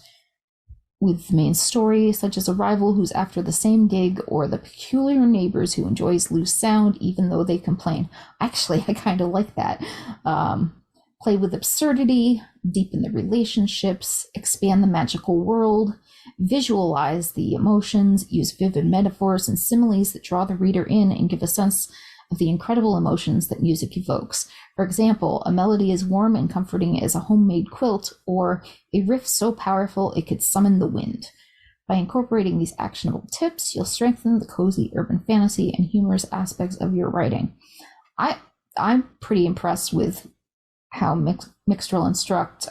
with the main story, such as a rival who's after the same gig, or the peculiar neighbors who enjoys Lou's sound even though they complain. Actually, I kind of like that. Play with absurdity, deepen the relationships, expand the magical world, visualize the emotions, use vivid metaphors and similes that draw the reader in and give a sense of the incredible emotions that music evokes. For example, a melody as warm and comforting as a homemade quilt, or a riff so powerful it could summon the wind. By incorporating these actionable tips, you'll strengthen the cozy urban fantasy and humorous aspects of your writing. I'm pretty impressed with how Mixtral Instruct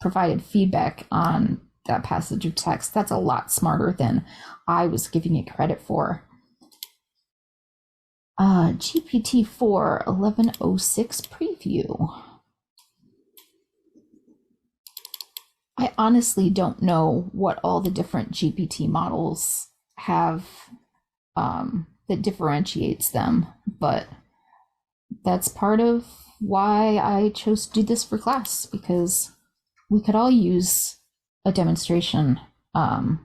provided feedback on that passage of text. That's a lot smarter than I was giving it credit for. GPT-4 1106 preview. I honestly don't know what all the different GPT models have that differentiates them, but that's part of why I chose to do this for class, because we could all use a demonstration for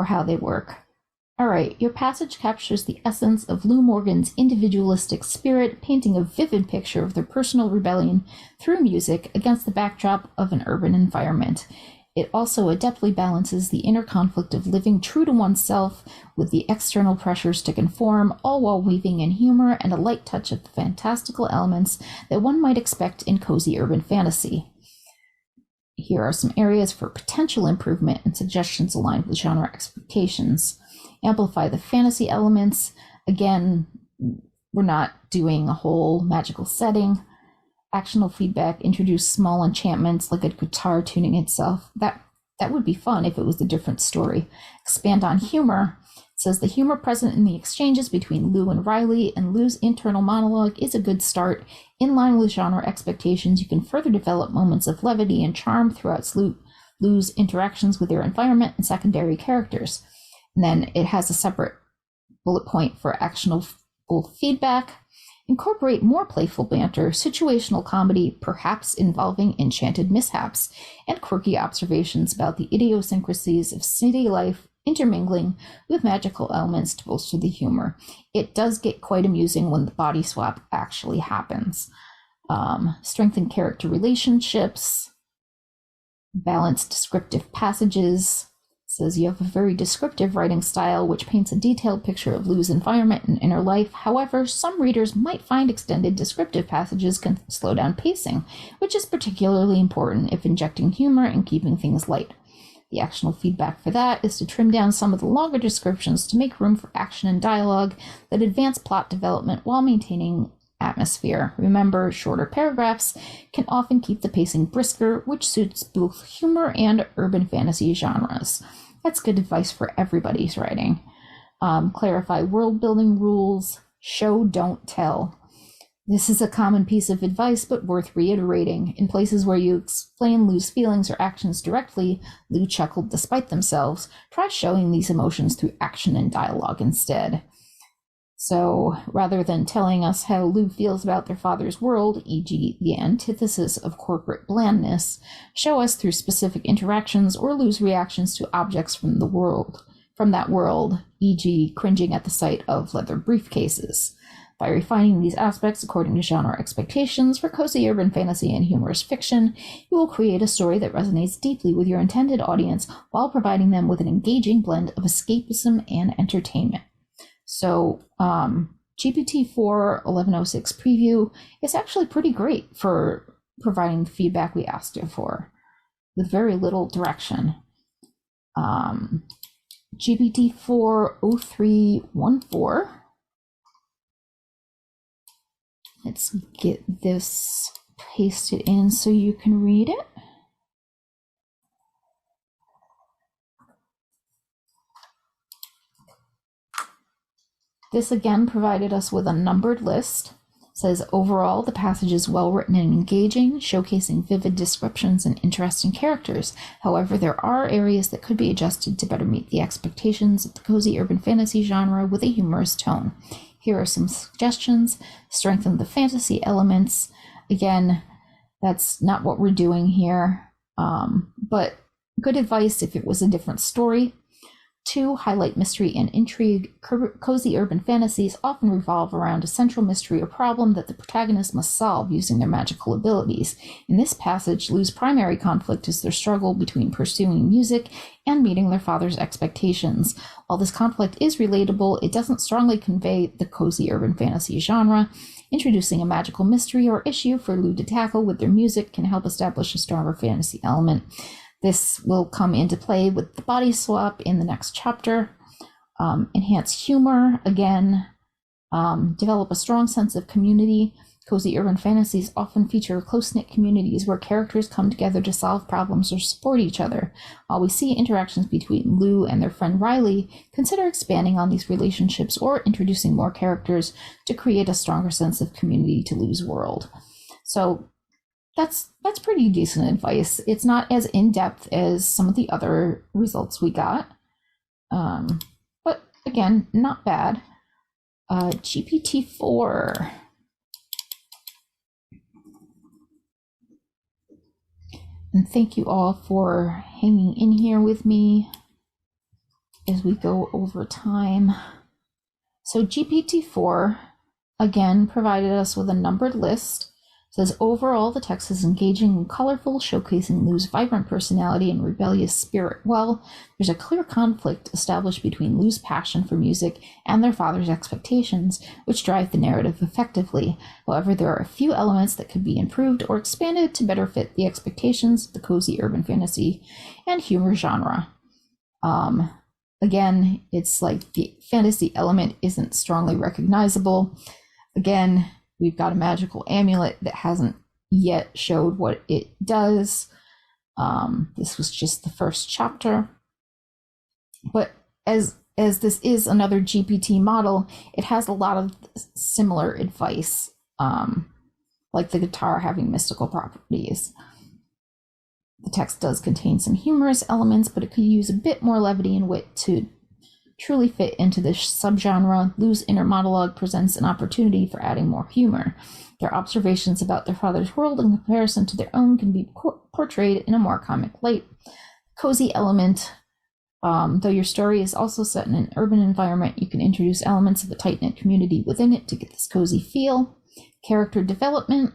how they work. All right, your passage captures the essence of Lou Morgan's individualistic spirit, painting a vivid picture of their personal rebellion through music against the backdrop of an urban environment. It also adeptly balances the inner conflict of living true to oneself with the external pressures to conform, all while weaving in humor and a light touch of the fantastical elements that one might expect in cozy urban fantasy. Here are some areas for potential improvement and suggestions aligned with genre expectations. Amplify the fantasy elements. Again, we're not doing a whole magical setting. Actionable feedback, introduce small enchantments like a guitar tuning itself. That would be fun if it was a different story. Expand on humor. It says the humor present in the exchanges between Lou and Riley and Lou's internal monologue is a good start. In line with genre expectations, you can further develop moments of levity and charm throughout Lou's interactions with their environment and secondary characters. And then it has a separate bullet point for actionable feedback. Incorporate more playful banter, situational comedy, perhaps involving enchanted mishaps, and quirky observations about the idiosyncrasies of city life intermingling with magical elements to bolster the humor. It does get quite amusing when the body swap actually happens. Strengthen character relationships, balance descriptive passages. Says you have a very descriptive writing style which paints a detailed picture of Lou's environment and inner life. However, some readers might find extended descriptive passages can slow down pacing, which is particularly important if injecting humor and keeping things light. The actionable feedback for that is to trim down some of the longer descriptions to make room for action and dialogue that advance plot development while maintaining atmosphere. Remember, shorter paragraphs can often keep the pacing brisker, which suits both humor and urban fantasy genres. That's good advice for everybody's writing. Clarify world building rules. Show, don't tell. This is a common piece of advice, but worth reiterating. In places where you explain Lou's feelings or actions directly, Lou chuckled despite themselves. Try showing these emotions through action and dialogue instead. So rather than telling us how Lou feels about their father's world, e.g. the antithesis of corporate blandness, show us through specific interactions or Lou's reactions to objects from that world, e.g. cringing at the sight of leather briefcases. By refining these aspects according to genre expectations for cozy urban fantasy and humorous fiction, you will create a story that resonates deeply with your intended audience while providing them with an engaging blend of escapism and entertainment. So GPT-4 1106 preview is actually pretty great for providing the feedback we asked it for with very little direction. GPT-4 0314. Let's get this pasted in so you can read it. This again provided us with a numbered list. It says overall, the passage is well written and engaging, showcasing vivid descriptions and interesting characters. However, there are areas that could be adjusted to better meet the expectations of the cozy urban fantasy genre with a humorous tone. Here are some suggestions. Strengthen the fantasy elements. Again, that's not what we're doing here, but good advice if it was a different story. 2, highlight mystery and intrigue. Cozy urban fantasies often revolve around a central mystery or problem that the protagonist must solve using their magical abilities. In this passage, Lou's primary conflict is their struggle between pursuing music and meeting their father's expectations. While this conflict is relatable, it doesn't strongly convey the cozy urban fantasy genre. Introducing a magical mystery or issue for Lou to tackle with their music can help establish a stronger fantasy element. This will come into play with the body swap in the next chapter. Enhance humor, again, develop a strong sense of community. Cozy urban fantasies often feature close-knit communities where characters come together to solve problems or support each other. While we see interactions between Lou and their friend Riley, consider expanding on these relationships or introducing more characters to create a stronger sense of community to Lou's world. So that's pretty decent advice. It's not as in-depth as some of the other results we got. But again, not bad. GPT-4. And thank you all for hanging in here with me as we go over time. So GPT-4, again, provided us with a numbered list. Says overall the text is engaging and colorful, showcasing Lou's vibrant personality and rebellious spirit. Well, there's a clear conflict established between Lou's passion for music and their father's expectations, which drive the narrative effectively. However, there are a few elements that could be improved or expanded to better fit the expectations of the cozy urban fantasy and humor genre. Again, it's like the fantasy element isn't strongly recognizable. Again, we've got a magical amulet that hasn't yet showed what it does. This was just the first chapter. But as this is another GPT model, it has a lot of similar advice, like the guitar having mystical properties. The text does contain some humorous elements, but it could use a bit more levity and wit to truly fit into this subgenre. Lou's inner monologue presents an opportunity for adding more humor. Their observations about their father's world in comparison to their own can be portrayed in a more comic light. Cozy element, though your story is also set in an urban environment, you can introduce elements of a tight-knit community within it to get this cozy feel. Character development,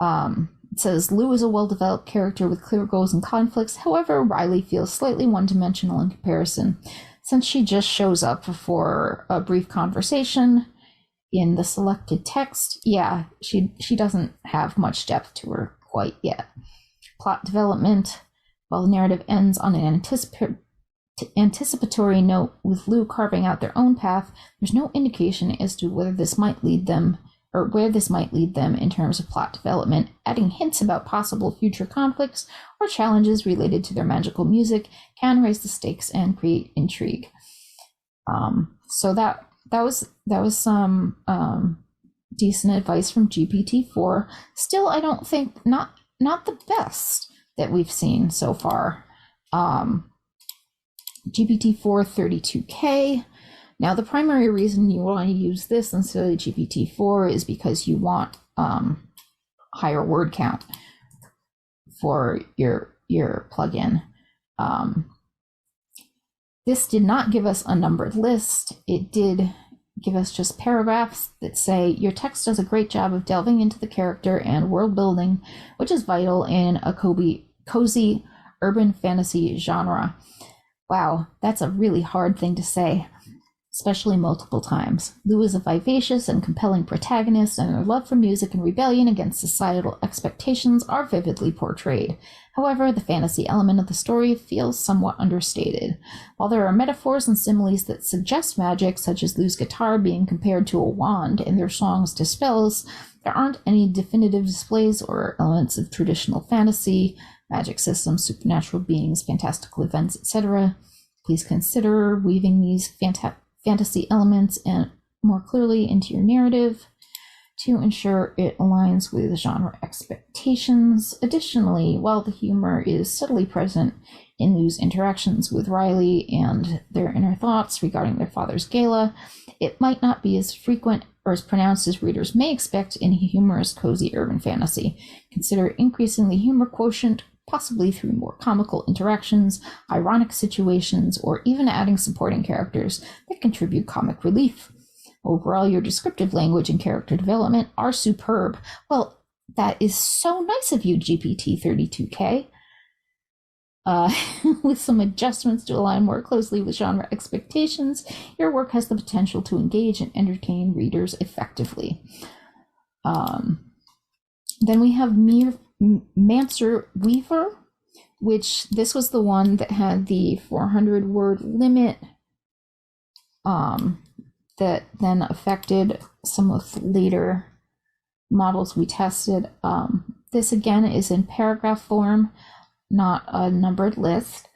it says Lou is a well-developed character with clear goals and conflicts. However, Riley feels slightly one-dimensional in comparison. Since she just shows up for a brief conversation in the selected text, yeah, she doesn't have much depth to her quite yet. Plot development, while the narrative ends on an anticipatory note with Lou carving out their own path, there's no indication as to whether this might lead them or where this might lead them in terms of plot development. Adding hints about possible future conflicts or challenges related to their magical music can raise the stakes and create intrigue. So that was some decent advice from GPT-4. Still, I don't think not the best that we've seen so far. GPT-4 32K. Now, the primary reason you want to use this instead of GPT-4 is because you want higher word count for your plugin. This did not give us a numbered list. It did give us just paragraphs that say, your text does a great job of delving into the character and world building, which is vital in a cozy urban fantasy genre. Wow, that's a really hard thing to say, especially multiple times. Lou is a vivacious and compelling protagonist, and her love for music and rebellion against societal expectations are vividly portrayed. However, the fantasy element of the story feels somewhat understated. While there are metaphors and similes that suggest magic, such as Lou's guitar being compared to a wand and their songs to spells, there aren't any definitive displays or elements of traditional fantasy, magic systems, supernatural beings, fantastical events, etc. Please consider weaving these fantasy elements and more clearly into your narrative to ensure it aligns with genre expectations. Additionally, while the humor is subtly present in Lou's interactions with Riley and their inner thoughts regarding their father's gala, it might not be as frequent or as pronounced as readers may expect in humorous, cozy urban fantasy. Consider increasing the humor quotient, possibly through more comical interactions, ironic situations, or even adding supporting characters that contribute comic relief. Overall, your descriptive language and character development are superb. Well, that is so nice of you, GPT-32K. With some adjustments to align more closely with genre expectations, your work has the potential to engage and entertain readers effectively. Then we have Mancer Weaver, which this was the one that had the 400-word limit that then affected some of the later models we tested. This again is in paragraph form, not a numbered list,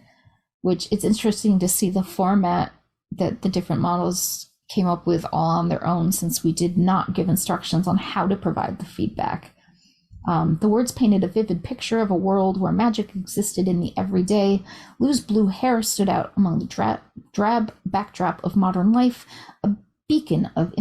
which it's interesting to see the format that the different models came up with all on their own, since we did not give instructions on how to provide the feedback. The words painted a vivid picture of a world where magic existed in the everyday. Lou's blue hair stood out among the drab backdrop of modern life, a beacon of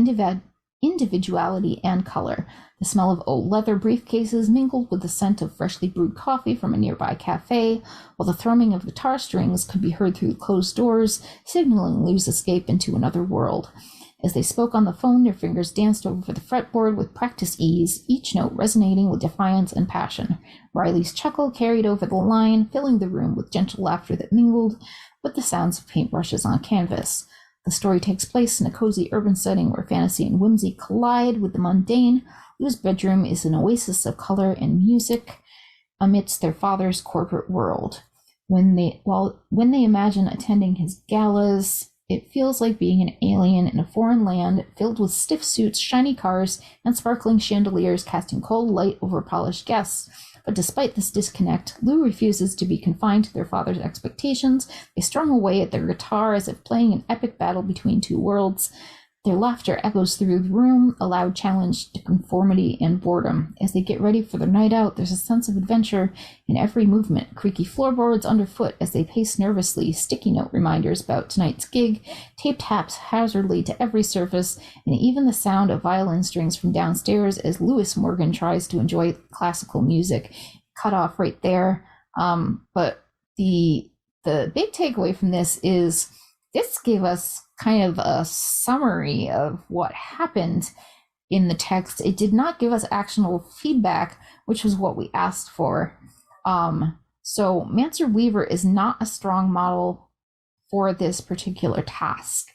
individuality and color. The smell of old leather briefcases mingled with the scent of freshly brewed coffee from a nearby cafe, while the thrumming of guitar strings could be heard through closed doors, signaling Lou's escape into another world. As they spoke on the phone, their fingers danced over the fretboard with practiced ease, each note resonating with defiance and passion. Riley's chuckle carried over the line, filling the room with gentle laughter that mingled with the sounds of paintbrushes on canvas. The story takes place in a cozy urban setting where fantasy and whimsy collide with the mundane. Lou's bedroom is an oasis of color and music amidst their father's corporate world. When they imagine attending his galas, it feels like being an alien in a foreign land filled with stiff suits, shiny cars, and sparkling chandeliers casting cold light over polished guests. But despite this disconnect, Lou refuses to be confined to their father's expectations. They strum away at their guitar as if playing an epic battle between two worlds. Their laughter echoes through the room, a loud challenge to conformity and boredom. As they get ready for their night out, there's a sense of adventure in every movement, creaky floorboards underfoot as they pace nervously, sticky note reminders about tonight's gig, taped haphazardly to every surface, and even the sound of violin strings from downstairs as Lewis Morgan tries to enjoy classical music. Cut off right there. But the big takeaway from this is this gave us kind of a summary of what happened in the text. It did not give us actionable feedback, which was what we asked for. So Mancer Weaver is not a strong model for this particular task.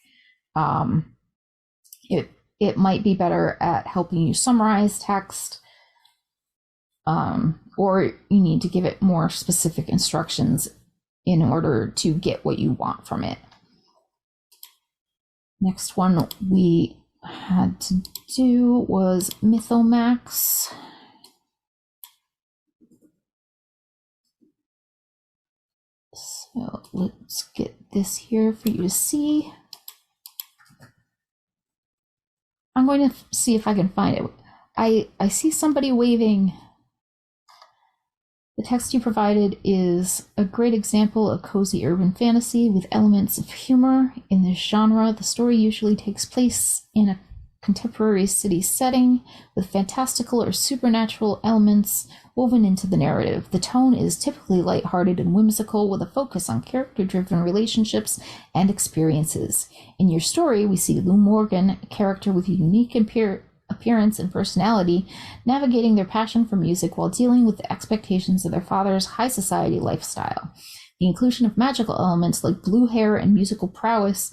It might be better at helping you summarize text, or you need to give it more specific instructions in order to get what you want from it. Next one we had to do was Mythomax. So let's get this here for you to see. I'm going to see if I can find it. I see somebody waving The text you provided is a great example of cozy urban fantasy with elements of humor. In this genre, the story usually takes place in a contemporary city setting with fantastical or supernatural elements woven into the narrative. The tone is typically lighthearted and whimsical with a focus on character-driven relationships and experiences. In your story, we see Lou Morgan, a character with a unique appearance and personality, navigating their passion for music while dealing with the expectations of their father's high society lifestyle. The inclusion of magical elements like blue hair and musical prowess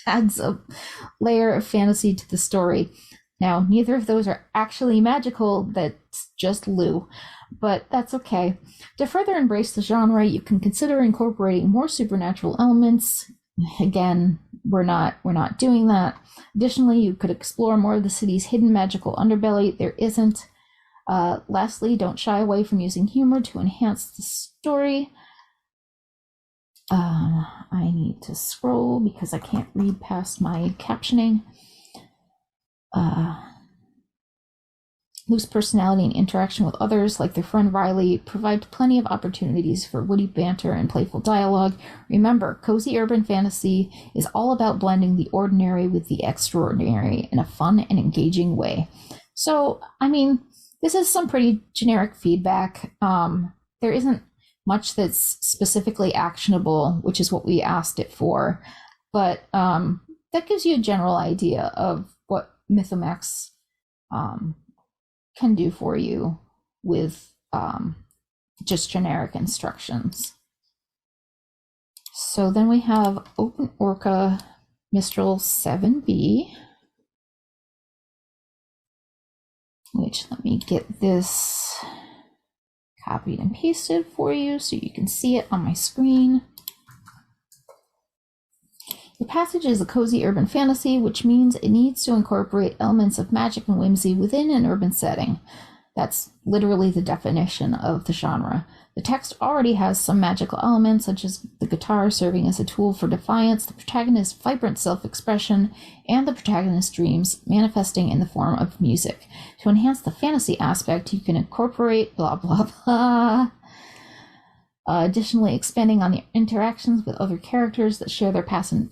adds a layer of fantasy to the story. Now, neither of those are actually magical, that's just Lou, but that's okay. To further embrace the genre, you can consider incorporating more supernatural elements. Again, we're not doing that. Additionally, you could explore more of the city's hidden magical underbelly. There isn't. Lastly, don't shy away from using humor to enhance the story. I need to scroll because I can't read past my captioning. Lou's personality and interaction with others, like their friend Riley, provide plenty of opportunities for witty banter and playful dialogue. Remember, cozy urban fantasy is all about blending the ordinary with the extraordinary in a fun and engaging way. So, I mean, this is some pretty generic feedback. There isn't much that's specifically actionable, which is what we asked it for, but that gives you a general idea of what Mythomax can do for you with just generic instructions. So then we have Open Orca Mistral 7B, which, let me get this copied and pasted for you so you can see it on my screen. The passage is a cozy urban fantasy, which means it needs to incorporate elements of magic and whimsy within an urban setting. That's literally the definition of the genre. The text already has some magical elements, such as the guitar serving as a tool for defiance, the protagonist's vibrant self-expression, and the protagonist's dreams manifesting in the form of music. To enhance the fantasy aspect, you can incorporate blah, blah, blah. Additionally, expanding on the interactions with other characters that share their passion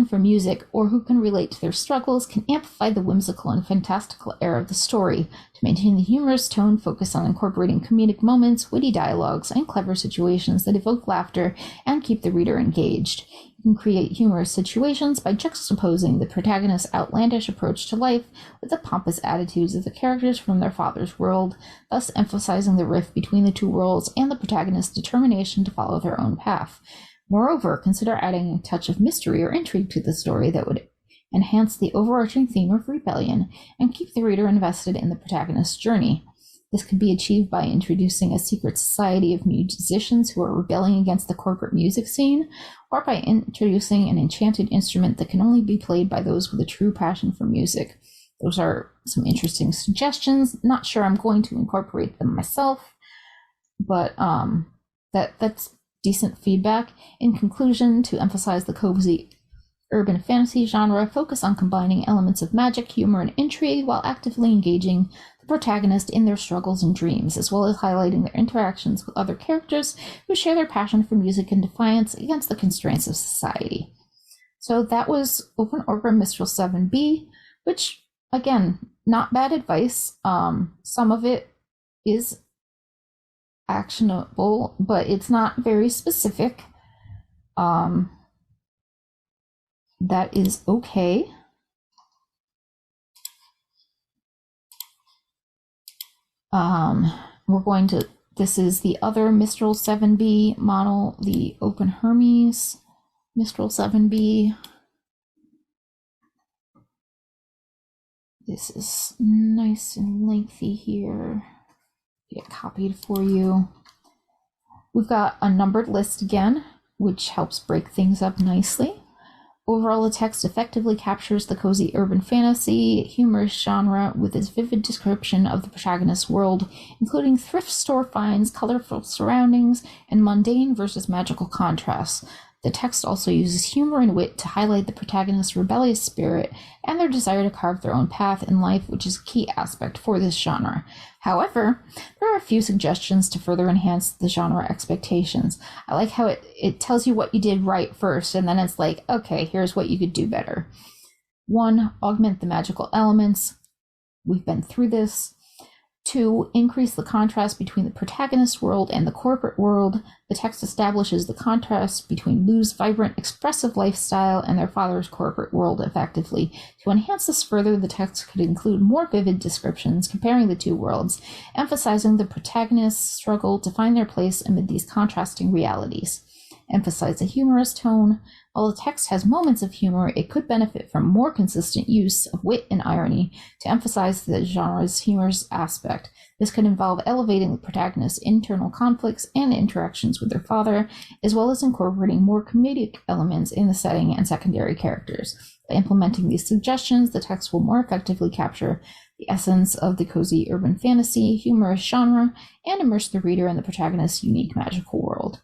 for music, or who can relate to their struggles, can amplify the whimsical and fantastical air of the story. To maintain the humorous tone, focus on incorporating comedic moments, witty dialogues, and clever situations that evoke laughter and keep the reader engaged. You can create humorous situations by juxtaposing the protagonist's outlandish approach to life with the pompous attitudes of the characters from their father's world, thus emphasizing the rift between the two worlds and the protagonist's determination to follow their own path. Moreover, consider adding a touch of mystery or intrigue to the story that would enhance the overarching theme of rebellion and keep the reader invested in the protagonist's journey. This could be achieved by introducing a secret society of musicians who are rebelling against the corporate music scene, or by introducing an enchanted instrument that can only be played by those with a true passion for music. Those are some interesting suggestions. Not sure I'm going to incorporate them myself, but that's decent feedback. In conclusion, to emphasize the cozy urban fantasy genre, focus on combining elements of magic, humor, and intrigue while actively engaging the protagonist in their struggles and dreams, as well as highlighting their interactions with other characters who share their passion for music and defiance against the constraints of society. So that was Open Orca Mistral 7B, which, again, not bad advice. Some of it is actionable, but it's not very specific. That is okay. We're going to, this is the other Mistral 7B model, the Open Hermes Mistral 7B. This is nice and lengthy here. Get copied for you. We've got a numbered list again, which helps break things up nicely. Overall, the text effectively captures the cozy urban fantasy, humorous genre with its vivid description of the protagonist's world, including thrift store finds, colorful surroundings, and mundane versus magical contrasts. The text also uses humor and wit to highlight the protagonist's rebellious spirit and their desire to carve their own path in life, which is a key aspect for this genre. However, there are a few suggestions to further enhance the genre expectations. I like how it tells you what you did right first, and then it's like, okay, here's what you could do better. 1, augment the magical elements. We've been through this. 2, increase the contrast between the protagonist world and the corporate world. The text establishes the contrast between Lou's vibrant, expressive lifestyle and their father's corporate world effectively. To enhance this further, the text could include more vivid descriptions comparing the two worlds, emphasizing the protagonist's struggle to find their place amid these contrasting realities. Emphasize a humorous tone. While the text has moments of humor, it could benefit from more consistent use of wit and irony to emphasize the genre's humorous aspect. This could involve elevating the protagonist's internal conflicts and interactions with their father, as well as incorporating more comedic elements in the setting and secondary characters. By implementing these suggestions, the text will more effectively capture the essence of the cozy urban fantasy, humorous genre, and immerse the reader in the protagonist's unique magical world.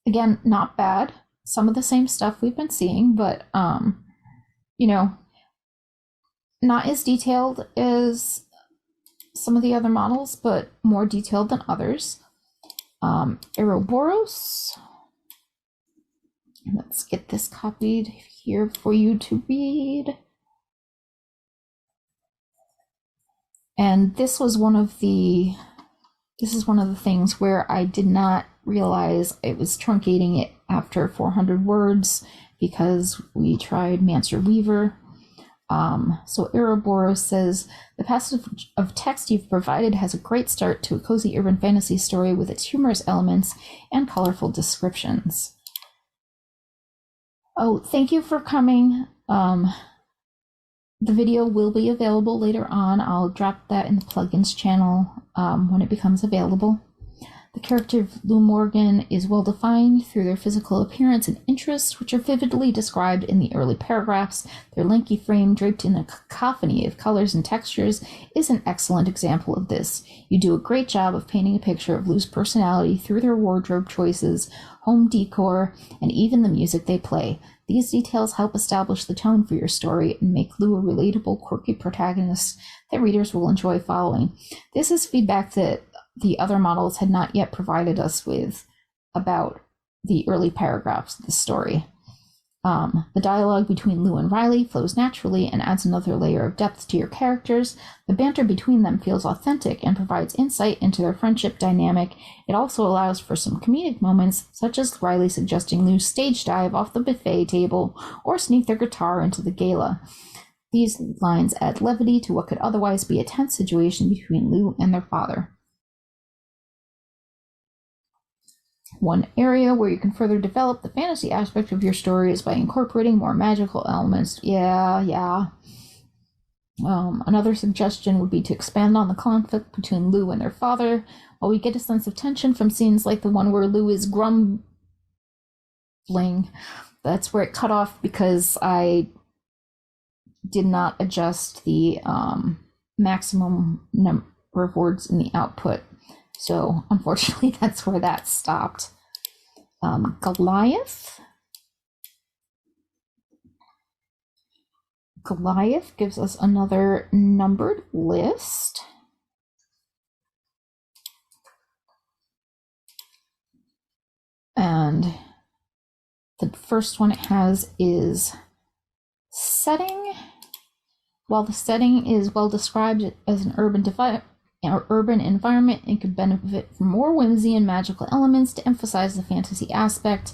Again, not bad. Some of the same stuff we've been seeing, but, not as detailed as some of the other models, but more detailed than others. Ouroboros. Let's get this copied here for you to read. And this is one of the things where I did not realize it was truncating it after 400 words because we tried Mancer Weaver. So Ouroboros says, the passage of text you've provided has a great start to a cozy urban fantasy story with its humorous elements and colorful descriptions. Oh, thank you for coming. The video will be available later on. I'll drop that in the plugins channel when it becomes available. The character of Lou Morgan is well defined through their physical appearance and interests, which are vividly described in the early paragraphs. Their lanky frame, draped in a cacophony of colors and textures, is an excellent example of this. You do a great job of painting a picture of Lou's personality through their wardrobe choices, home decor, and even the music they play. These details help establish the tone for your story and make Lou a relatable, quirky protagonist that readers will enjoy following. This is feedback that the other models had not yet provided us with about the early paragraphs of the story. The dialogue between Lou and Riley flows naturally and adds another layer of depth to your characters. The banter between them feels authentic and provides insight into their friendship dynamic. It also allows for some comedic moments, such as Riley suggesting Lou stage dive off the buffet table or sneak their guitar into the gala. These lines add levity to what could otherwise be a tense situation between Lou and their father. One area where you can further develop the fantasy aspect of your story is by incorporating more magical elements. Yeah. Another suggestion would be to expand on the conflict between Lou and their father. While we get a sense of tension from scenes like the one where Lou is grumbling, that's where it cut off because I did not adjust the maximum number of words in the output. So unfortunately, that's where that stopped. Goliath. Goliath gives us another numbered list. And the first one it has is setting. While the setting is well described as an urban environment, it could benefit from more whimsy and magical elements to emphasize the fantasy aspect.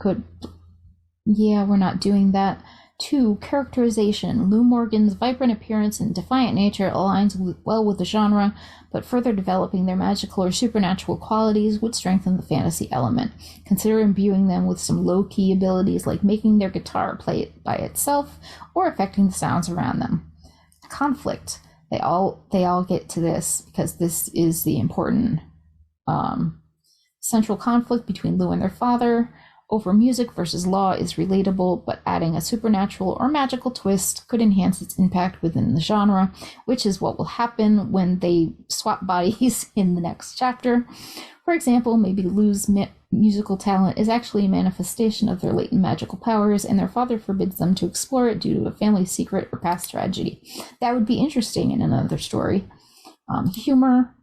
We're not doing that. 2, characterization. Lou Morgan's vibrant appearance and defiant nature aligns well with the genre, but further developing their magical or supernatural qualities would strengthen the fantasy element. Consider imbuing them with some low-key abilities like making their guitar play by itself or affecting the sounds around them. Conflict. They all get to this because this is the important central conflict between Lou and their father. over music versus law is relatable, but adding a supernatural or magical twist could enhance its impact within the genre, which is what will happen when they swap bodies in the next chapter. For example, maybe Lou's musical talent is actually a manifestation of their latent magical powers, and their father forbids them to explore it due to a family secret or past tragedy. That would be interesting in another story. Humor.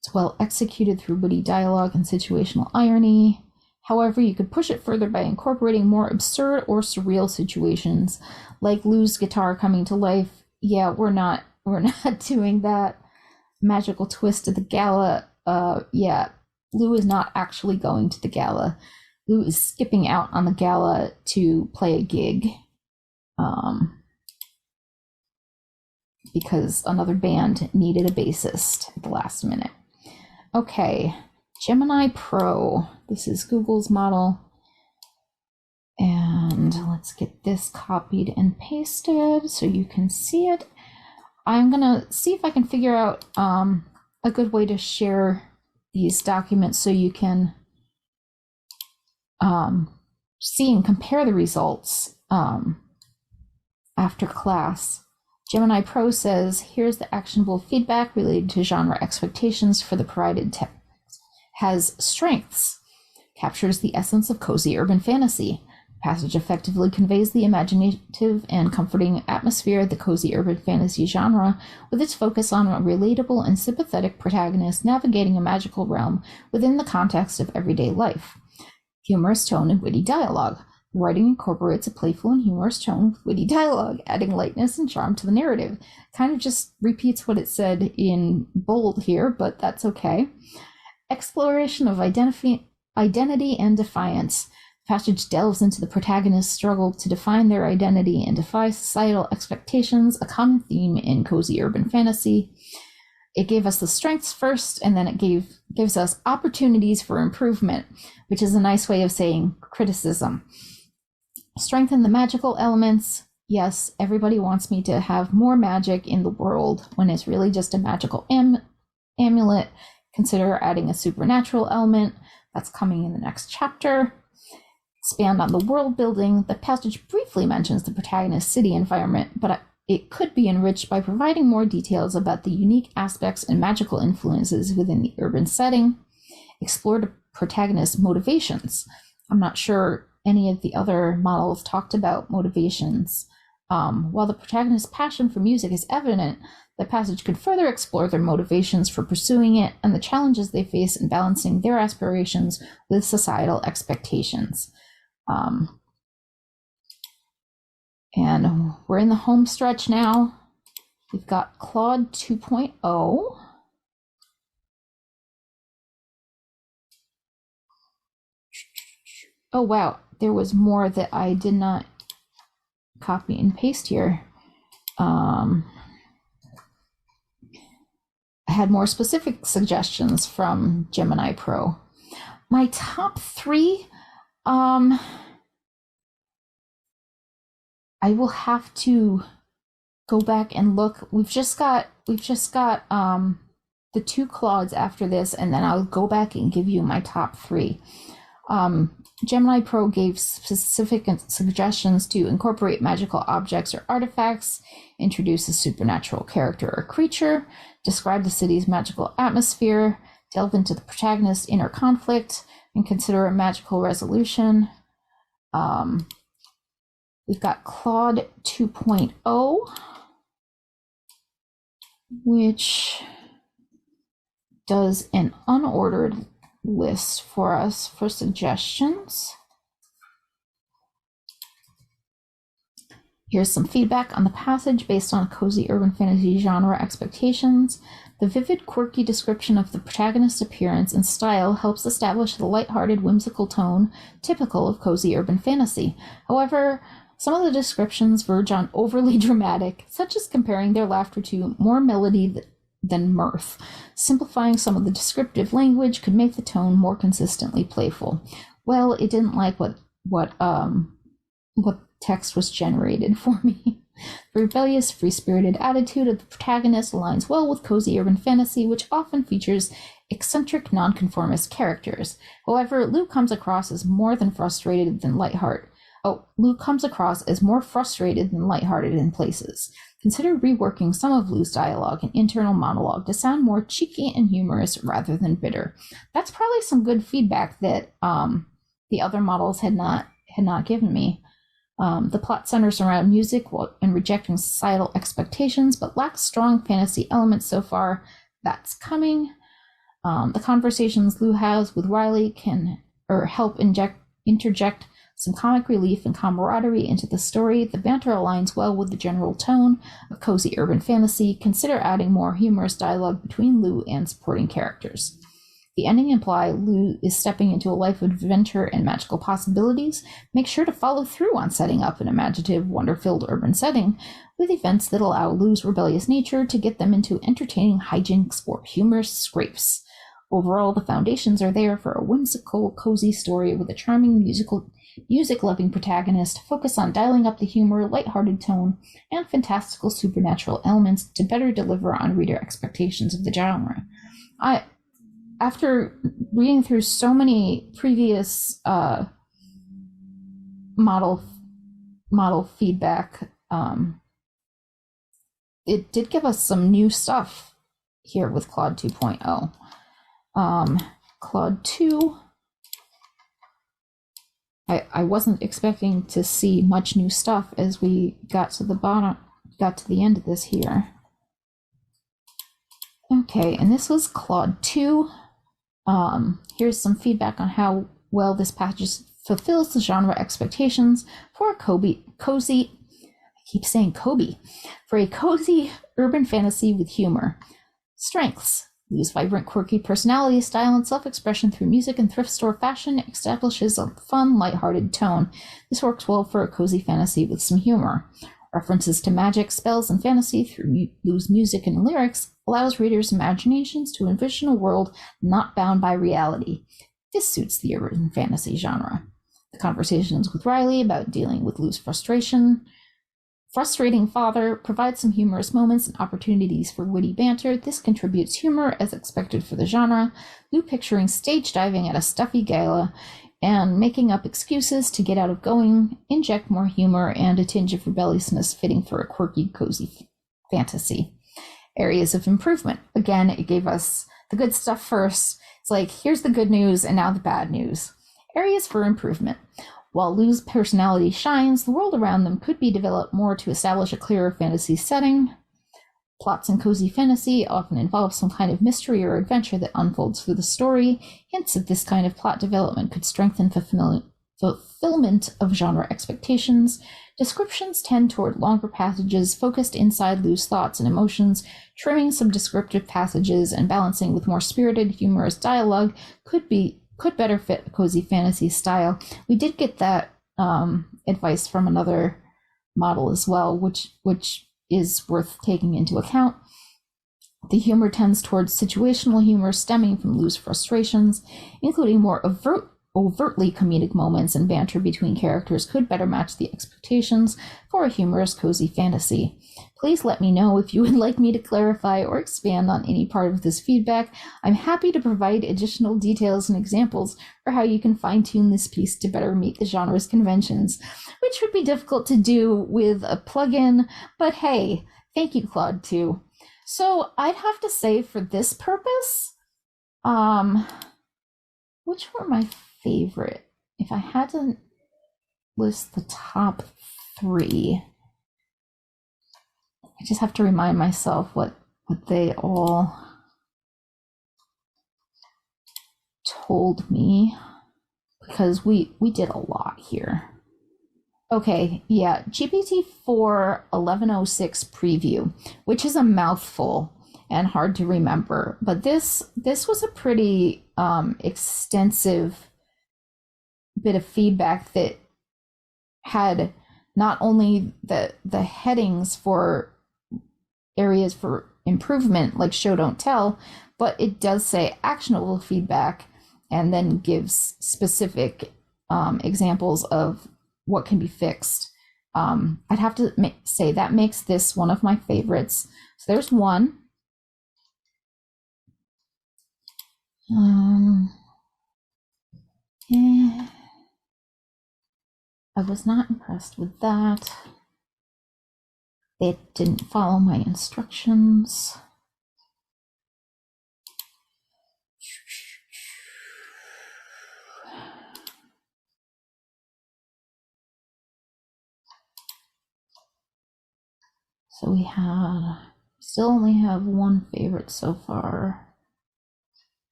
It's well executed through witty dialogue and situational irony. However, you could push it further by incorporating more absurd or surreal situations, like Lou's guitar coming to life. Yeah, we're not doing that. Magical twist at the gala. Yeah, Lou is not actually going to the gala. Lou is skipping out on the gala to play a gig. Because another band needed a bassist at the last minute. Okay, Gemini Pro. This is Google's model. And let's get this copied and pasted so you can see it. I'm gonna see if I can figure out a good way to share these documents so you can see and compare the results after class. Gemini Pro says, here's the actionable feedback related to genre expectations for the provided text. Has strengths, captures the essence of cozy urban fantasy. Passage effectively conveys the imaginative and comforting atmosphere of the cozy urban fantasy genre, with its focus on a relatable and sympathetic protagonist navigating a magical realm within the context of everyday life. Humorous tone and witty dialogue. The writing incorporates a playful and humorous tone with witty dialogue, adding lightness and charm to the narrative. Kind of just repeats what it said in bold here, but that's okay. Exploration of identity and defiance. The passage delves into the protagonist's struggle to define their identity and defy societal expectations, a common theme in cozy urban fantasy. It gave us the strengths first, and then it gives us opportunities for improvement, which is a nice way of saying criticism. Strengthen the magical elements. Yes, everybody wants me to have more magic in the world when it's really just a magical amulet. Consider adding a supernatural element. That's coming in the next chapter. Expand on the world building. The passage briefly mentions the protagonist's city environment, but it could be enriched by providing more details about the unique aspects and magical influences within the urban setting. Explore the protagonist's motivations. I'm not sure any of the other models talked about motivations. While the protagonist's passion for music is evident, the passage could further explore their motivations for pursuing it and the challenges they face in balancing their aspirations with societal expectations. And we're in the home stretch now. We've got Claude 2.0. Oh, wow. There was more that I did not copy and paste here. I had more specific suggestions from Gemini Pro. My top three, I will have to go back and look. We've just got the two Claudes after this, and then I'll go back and give you my top three. Gemini Pro gave specific suggestions to incorporate magical objects or artifacts, introduce a supernatural character or creature, describe the city's magical atmosphere, delve into the protagonist's inner conflict, and consider a magical resolution. We've got Claude 2.0, which does an unordered list for us for suggestions. Here's some feedback on the passage based on cozy urban fantasy genre expectations. The vivid, quirky description of the protagonist's appearance and style helps establish the lighthearted, whimsical tone typical of cozy urban fantasy. However, some of the descriptions verge on overly dramatic, such as comparing their laughter to more melody than mirth. Simplifying some of the descriptive language could make the tone more consistently playful. Well, it didn't like what text was generated for me. The rebellious, free-spirited attitude of the protagonist aligns well with cozy urban fantasy, which often features eccentric, nonconformist characters. However, Lou comes across as more frustrated than lighthearted in places. Consider reworking some of Lou's dialogue and internal monologue to sound more cheeky and humorous rather than bitter. That's probably some good feedback that the other models had not given me. The plot centers around music and rejecting societal expectations, but lacks strong fantasy elements so far. That's coming. The conversations Lou has with Riley can help interject some comic relief and camaraderie into the story. The banter aligns well with the general tone of cozy urban fantasy. Consider adding more humorous dialogue between Lou and supporting characters. The ending imply Lou is stepping into a life of adventure and magical possibilities. Make sure to follow through on setting up an imaginative, wonder-filled urban setting with events that allow Lou's rebellious nature to get them into entertaining hijinks or humorous scrapes. Overall, the foundations are there for a whimsical, cozy story with a charming music-loving protagonist. Focus on dialing up the humor, lighthearted tone, and fantastical supernatural elements to better deliver on reader expectations of the genre. After reading through so many previous model feedback, it did give us some new stuff here with Claude 2.0. Claude 2, I wasn't expecting to see much new stuff as we got to the end of this here. Okay, and this was Claude 2. Here's some feedback on how well this package fulfills the genre expectations for a cozy urban fantasy with humor. Strengths: Lou's vibrant, quirky personality, style, and self-expression through music and thrift store fashion establishes a fun, lighthearted tone. This works well for a cozy fantasy with some humor. References to magic, spells, and fantasy through Lou's music and lyrics allows readers' imaginations to envision a world not bound by reality. This suits the urban fantasy genre. The conversations with Riley about dealing with Lou's frustrating father provide some humorous moments and opportunities for witty banter. This contributes humor as expected for the genre. Lou picturing stage diving at a stuffy gala and making up excuses to get out of going, inject more humor and a tinge of rebelliousness fitting for a quirky, cozy fantasy. Areas of improvement. Again, it gave us the good stuff first. It's like, here's the good news and now the bad news. Areas for improvement. While Lou's personality shines, the world around them could be developed more to establish a clearer fantasy setting. Plots in cozy fantasy often involve some kind of mystery or adventure that unfolds through the story. Hints of this kind of plot development could strengthen fulfillment of genre expectations. Descriptions tend toward longer passages focused inside Lou's thoughts and emotions. Trimming some descriptive passages and balancing with more spirited, humorous dialogue could better fit a cozy fantasy style. We did get that advice from another model as well, which is worth taking into account. The humor tends towards situational humor stemming from Lou's frustrations, including more overtly comedic moments and banter between characters could better match the expectations for a humorous, cozy fantasy. Please let me know if you would like me to clarify or expand on any part of this feedback. I'm happy to provide additional details and examples for how you can fine-tune this piece to better meet the genre's conventions, which would be difficult to do with a plugin, but hey, thank you, Claude, too. So I'd have to say for this purpose, which were my favorite? If I had to list the top 3, I just have to remind myself what they all told me, because we did a lot here. Okay, yeah, GPT-4 1106 preview, which is a mouthful and hard to remember, but this was a pretty extensive bit of feedback that had not only the headings for areas for improvement like show don't tell, but it does say actionable feedback and then gives specific examples of what can be fixed. I'd have to say that makes this one of my favorites. So there's one. Yeah. I was not impressed with that. It didn't follow my instructions. So we still only have one favorite so far.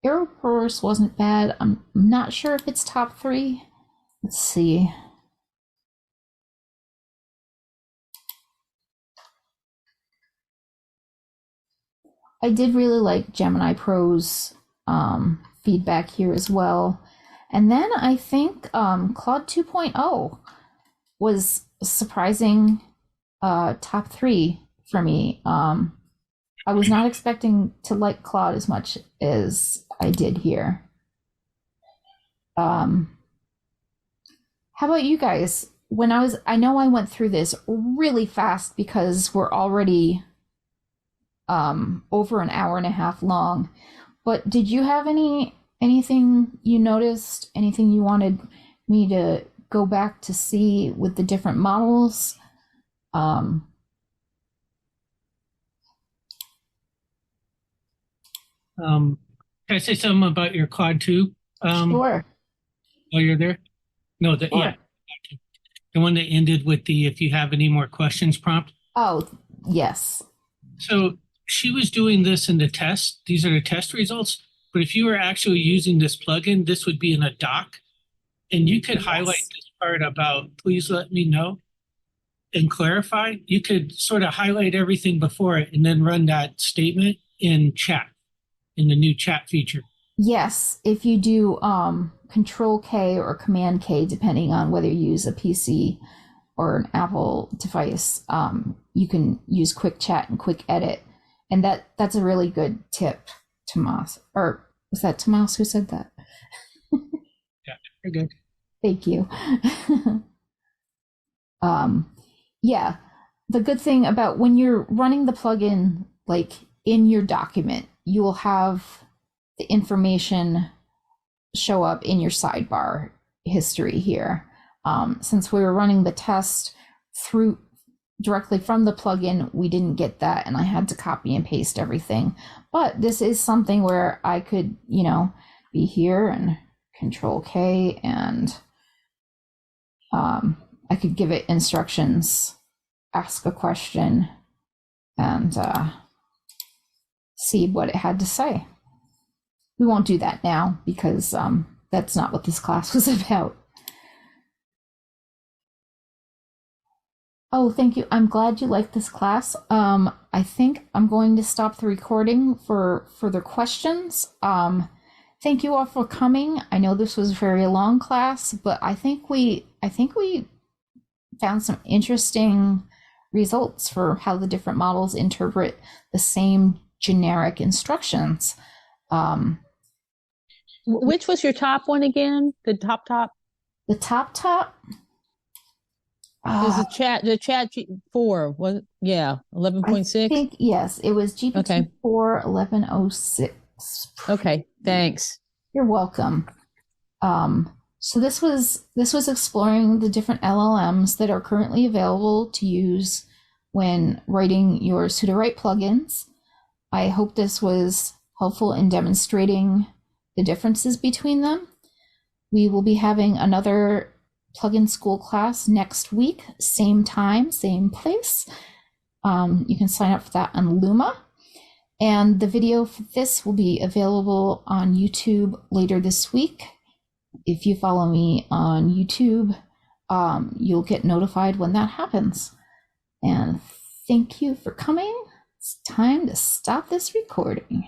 Aeroprose wasn't bad. I'm not sure if it's top 3. Let's see. I did really like Gemini Pro's feedback here as well. And then I think Claude 2.0 was a surprising top 3 for me. I was not expecting to like Claude as much as I did here. How about you guys? I know I went through this really fast because we're already over an hour and a half long, but did you have anything you noticed, anything you wanted me to go back to see with the different models? Can I say something about your Claude 2? Sure. While you're there? No, Sure. yeah. The one that ended with the if you have any more questions prompt. Oh, yes. So she was doing this in the test. These are the test results. But if you were actually using this plugin, this would be in a doc. And you could highlight this part about please let me know and clarify. You could sort of highlight everything before it and then run that statement in chat, in the new chat feature. Yes, if you do Control K or Command K, depending on whether you use a PC or an Apple device, you can use Quick Chat and Quick Edit, and that's a really good tip, Tomas. Or was that Tomas who said that? Yeah, you're good. Thank you. Yeah, the good thing about when you're running the plugin, like in your document, you will have the information show up in your sidebar history here. Since we were running the test through directly from the plugin, we didn't get that, and I had to copy and paste everything. But this is something where I could, be here and Control K, and I could give it instructions, ask a question, and see what it had to say. We won't do that now because that's not what this class was about. Oh, thank you. I'm glad you liked this class. I think I'm going to stop the recording for further questions. Thank you all for coming. I know this was a very long class, but I think we found some interesting results for how the different models interpret the same generic instructions. Which was your top one again? The top? The top? Is the chat 4 was 11.6? I think yes, it was GPT-4 1106. Okay, thanks. You're welcome. So this was exploring the different LLMs that are currently available to use when writing your Sudowrite plugins. I hope this was helpful in demonstrating the differences between them. We will be having another Plugin School class next week, same time, same place. You can sign up for that on Luma. And the video for this will be available on YouTube later this week. If you follow me on YouTube, you'll get notified when that happens. And thank you for coming. It's time to stop this recording.